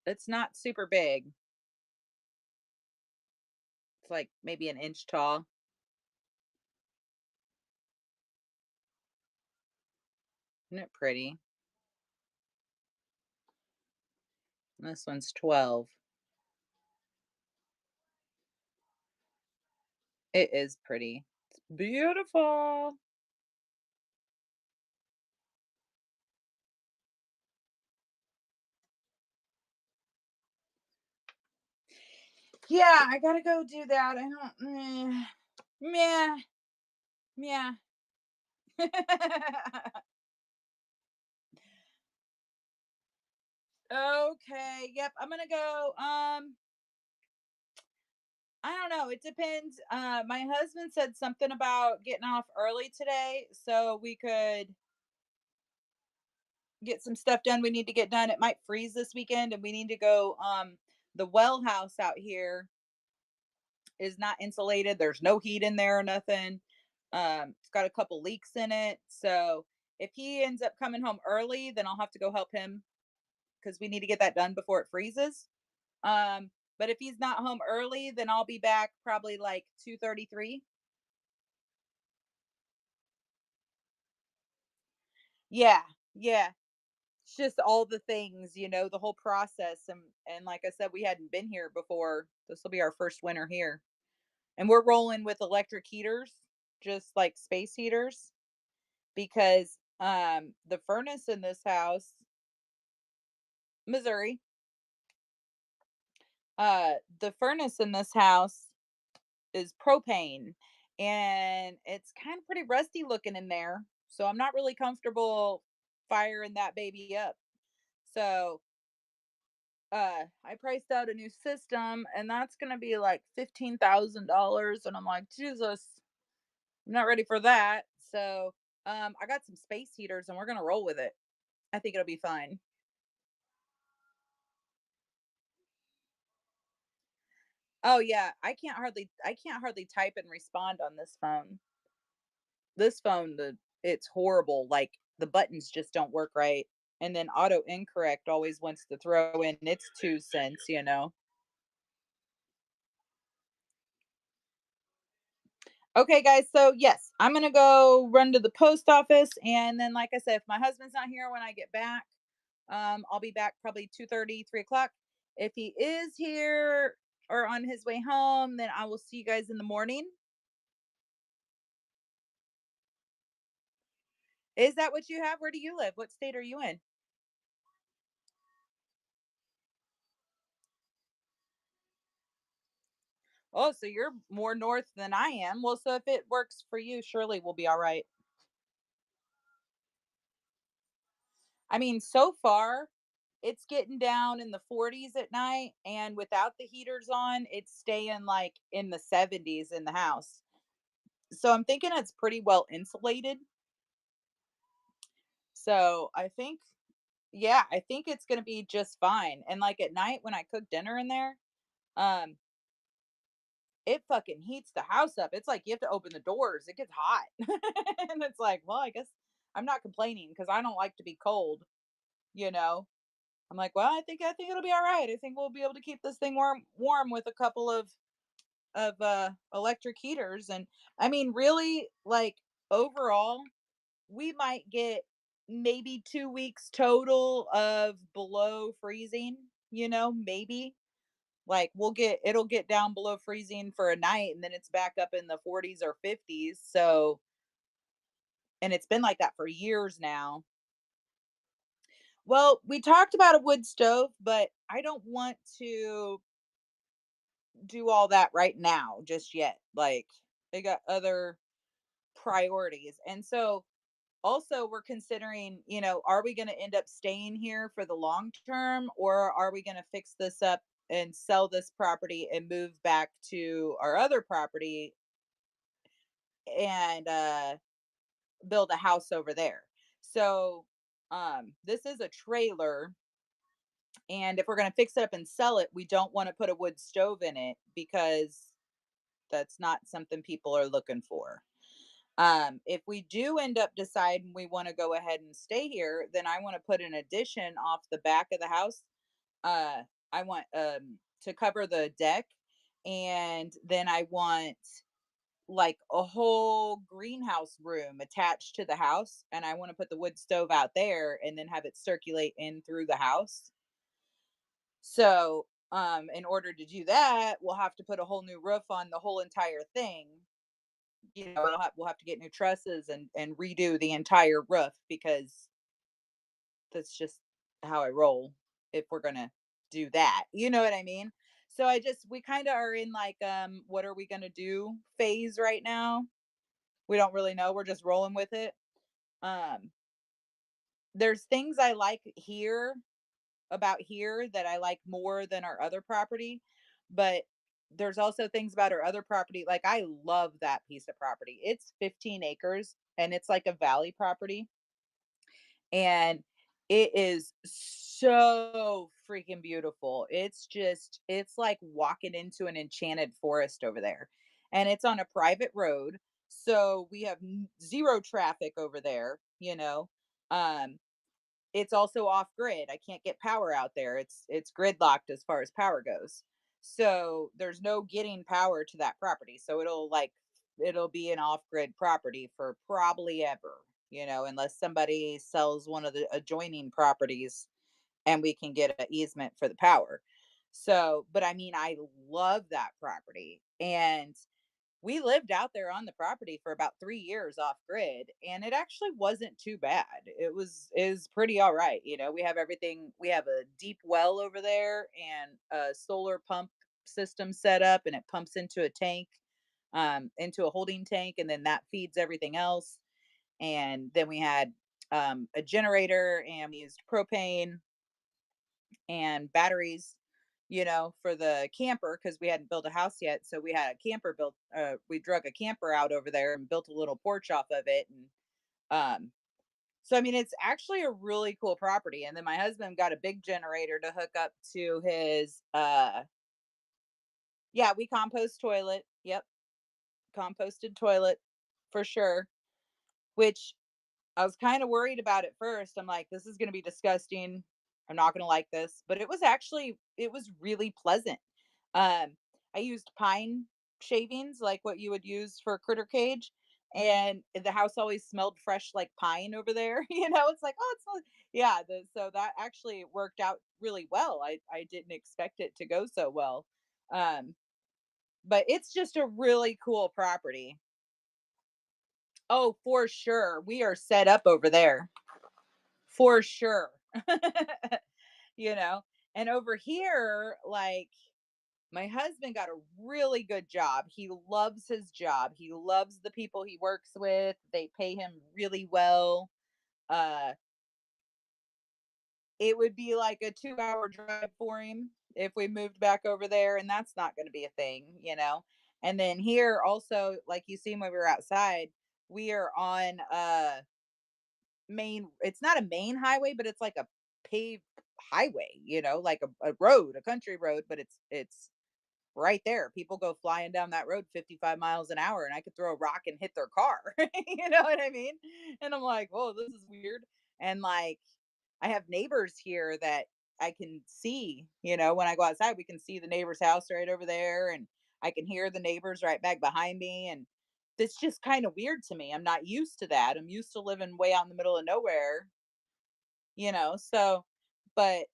It's not super big. It's like maybe an inch tall. Isn't it pretty? This one's 12. It is pretty. It's beautiful. Yeah, I gotta go do that. I don't. Meh. Yeah. Okay. Yep. I'm gonna go. I don't know. It depends. My husband said something about getting off early today, so we could get some stuff done we need to get done. It might freeze this weekend, and we need to go. The well house out here is not insulated. There's no heat in there or nothing. It's got a couple leaks in it. So if he ends up coming home early, then I'll have to go help him because we need to get that done before it freezes. But if he's not home early, then I'll be back probably like 2:33. Yeah, yeah. It's just all the things, the whole process. And like I said, we hadn't been here before. This will be our first winter here. And we're rolling with electric heaters, just like space heaters, because the furnace in this house, Missouri, the furnace in this house is propane, and it's kind of pretty rusty looking in there. So I'm not really comfortable firing that baby up. So I priced out a new system, and that's gonna be like $15,000, and I'm like, Jesus, I'm not ready for that. So I got some space heaters, and we're gonna roll with it. I think it'll be fine. Oh yeah, I can't hardly type and respond on this phone. This phone, it's horrible. Like the buttons just don't work right. And then auto incorrect always wants to throw in its 2 cents. Okay, guys. So yes, I'm gonna go run to the post office, and then, like I said, if my husband's not here when I get back, I'll be back probably 2:30, 3 o'clock. If he is here or on his way home, then I will see you guys in the morning. Is that what you have? Where do you live? What state are you in? Oh, so you're more north than I am. Well, so if it works for you, surely we'll be all right. I mean, so far, it's getting down in the 40s at night, and without the heaters on, it's staying like in the 70s in the house. So I'm thinking it's pretty well insulated. So I think, yeah, I think it's gonna be just fine. And like at night when I cook dinner in there, um, it fucking heats the house up. It's like you have to open the doors. It gets hot. And it's like, well, I guess I'm not complaining because I don't like to be cold, you know. I'm like, well, I think it'll be all right. I think we'll be able to keep this thing warm with a couple of electric heaters. And I mean, really, like overall, we might get maybe 2 weeks total of below freezing, maybe. Like it'll get down below freezing for a night and then it's back up in the 40s or 50s. So, and it's been like that for years now. Well, we talked about a wood stove, but I don't want to do all that right now just yet. Like, I got other priorities. And so, also, we're considering, are we going to end up staying here for the long term or are we going to fix this up and sell this property and move back to our other property and build a house over there? So, this is a trailer. And if we're going to fix it up and sell it, we don't want to put a wood stove in it because that's not something people are looking for. If we do end up deciding we want to go ahead and stay here, then I want to put an addition off the back of the house. Uh, I want to cover the deck, and then I want like a whole greenhouse room attached to the house, and I want to put the wood stove out there, and then have it circulate in through the house. So, in order to do that, we'll have to put a whole new roof on the whole entire thing. We'll have to get new trusses and redo the entire roof because that's just how I roll if we're gonna do that. You know what I mean? So we kind of are in like what are we gonna do phase right now. We don't really know. We're just rolling with it. Um there's things I like here about here that I like more than our other property, but there's also things about our other property. Like I love that piece of property. It's 15 acres and it's like a valley property and it is so freaking beautiful. It's like walking into an enchanted forest over there. And it's on a private road, so we have zero traffic over there, Um it's also off grid. I can't get power out there. It's gridlocked as far as power goes. So there's no getting power to that property. So it'll be an off grid property for probably ever, unless somebody sells one of the adjoining properties and we can get an easement for the power. So, but I mean, I love that property. And we lived out there on the property for about 3 years off grid, and it actually wasn't too bad. It was pretty all right. We have everything. We have a deep well over there and a solar pump system set up, and it pumps into a tank, into a holding tank, and then that feeds everything else. And then we had a generator, and we used propane and batteries, for the camper because we hadn't built a house yet. So we had a camper built. We drug a camper out over there and built a little porch off of it. And so I mean, it's actually a really cool property. And then my husband got a big generator to hook up to his. Yeah, we compost toilet. Yep, composted toilet for sure. Which I was kind of worried about at first. I'm like, this is going to be disgusting. I'm not going to like this, but it was really pleasant. Um, I used pine shavings, like what you would use for a critter cage, and the house always smelled fresh, like pine over there. It's like, oh, it smells. Yeah. So that actually worked out really well. I didn't expect it to go so well. Um, but it's just a really cool property. Oh, for sure. We are set up over there. For sure. you know and over here, like, my husband got a really good job. He loves his job. He loves the people he works with. They pay him really well. uh it would be like a 2-hour drive for him if we moved back over there, and that's not going to be a thing. And then here also, like you seen when we were outside, we are on main it's not a main highway, but it's like a paved highway, like a road, a country road, but it's right there. People go flying down that road 55 miles an hour and I could throw a rock and hit their car. You know what I mean? And I'm like, "Whoa, this is weird." And like I have neighbors here that I can see, when I go outside, we can see the neighbor's house right over there and I can hear the neighbors right back behind me and it's just kind of weird to me. I'm not used to that. I'm used to living way out in the middle of nowhere, so but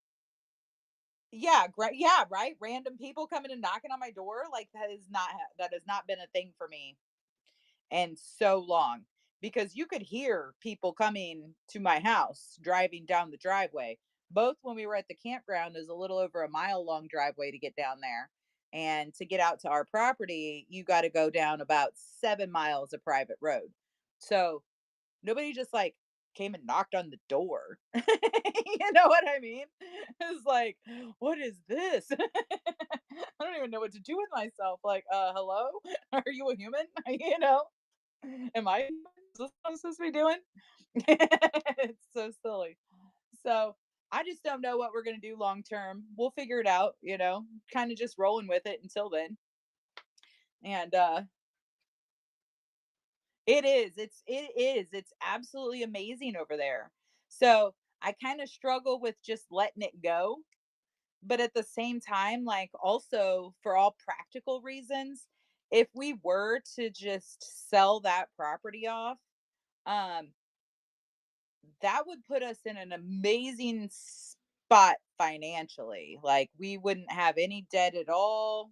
yeah, yeah, right. Random people coming and knocking on my door, like that has not been a thing for me and so long because you could hear people coming to my house driving down the driveway. Both when we were at the campground, is a little over a mile long driveway to get down there. And to get out to our property, you got to go down about 7 miles of private road. So nobody just like came and knocked on the door. You know what I mean? It's like, what is this? I don't even know what to do with myself. Like, hello? Are you a human? Am I? Is this what I'm supposed to be doing? It's so silly. So I just don't know what we're gonna do long term. We'll figure it out, kind of just rolling with it until then. And it's absolutely amazing over there. So I kind of struggle with just letting it go. But at the same time, like also for all practical reasons, if we were to just sell that property off, um, that would put us in an amazing spot financially. Like we wouldn't have any debt at all.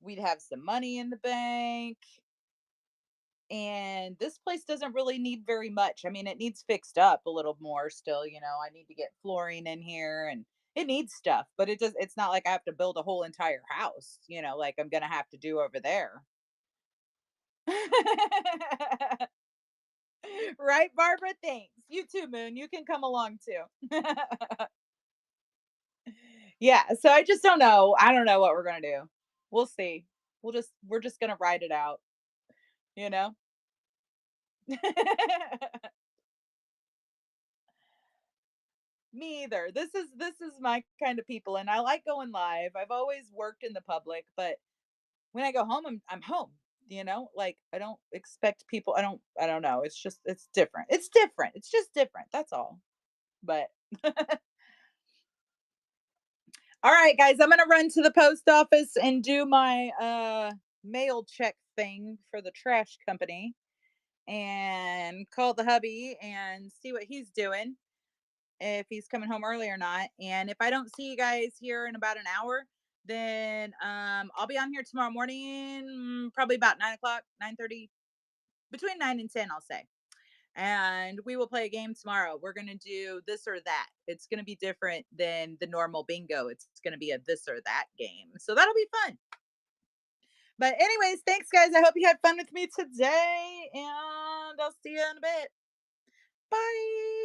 We'd have some money in the bank. And this place doesn't really need very much. I mean, it needs fixed up a little more still, I need to get flooring in here and it needs stuff, but it's not like I have to build a whole entire house, like I'm going to have to do over there. Right, Barbara? Thanks. You too, Moon. You can come along too. Yeah, so I just don't know. I don't know what we're going to do. We'll see. We're just going to ride it out, you know? Me either. This is my kind of people and I like going live. I've always worked in the public, but when I go home I'm home, Like I don't expect people I don't know. It's different. It's different. It's just different. That's all. But all right, guys, I'm going to run to the post office and do my mail check thing for the trash company and call the hubby and see what he's doing, if he's coming home early or not. And if I don't see you guys here in about an hour, then I'll be on here tomorrow morning, probably about 9 o'clock, 9:30, between 9 and 10, I'll say. And we will play a game tomorrow. We're gonna do this or that. It's gonna be different than the normal bingo. It's gonna be a this or that game. So that'll be fun. But anyways, thanks guys. I hope you had fun with me today, and I'll see you in a bit. Bye.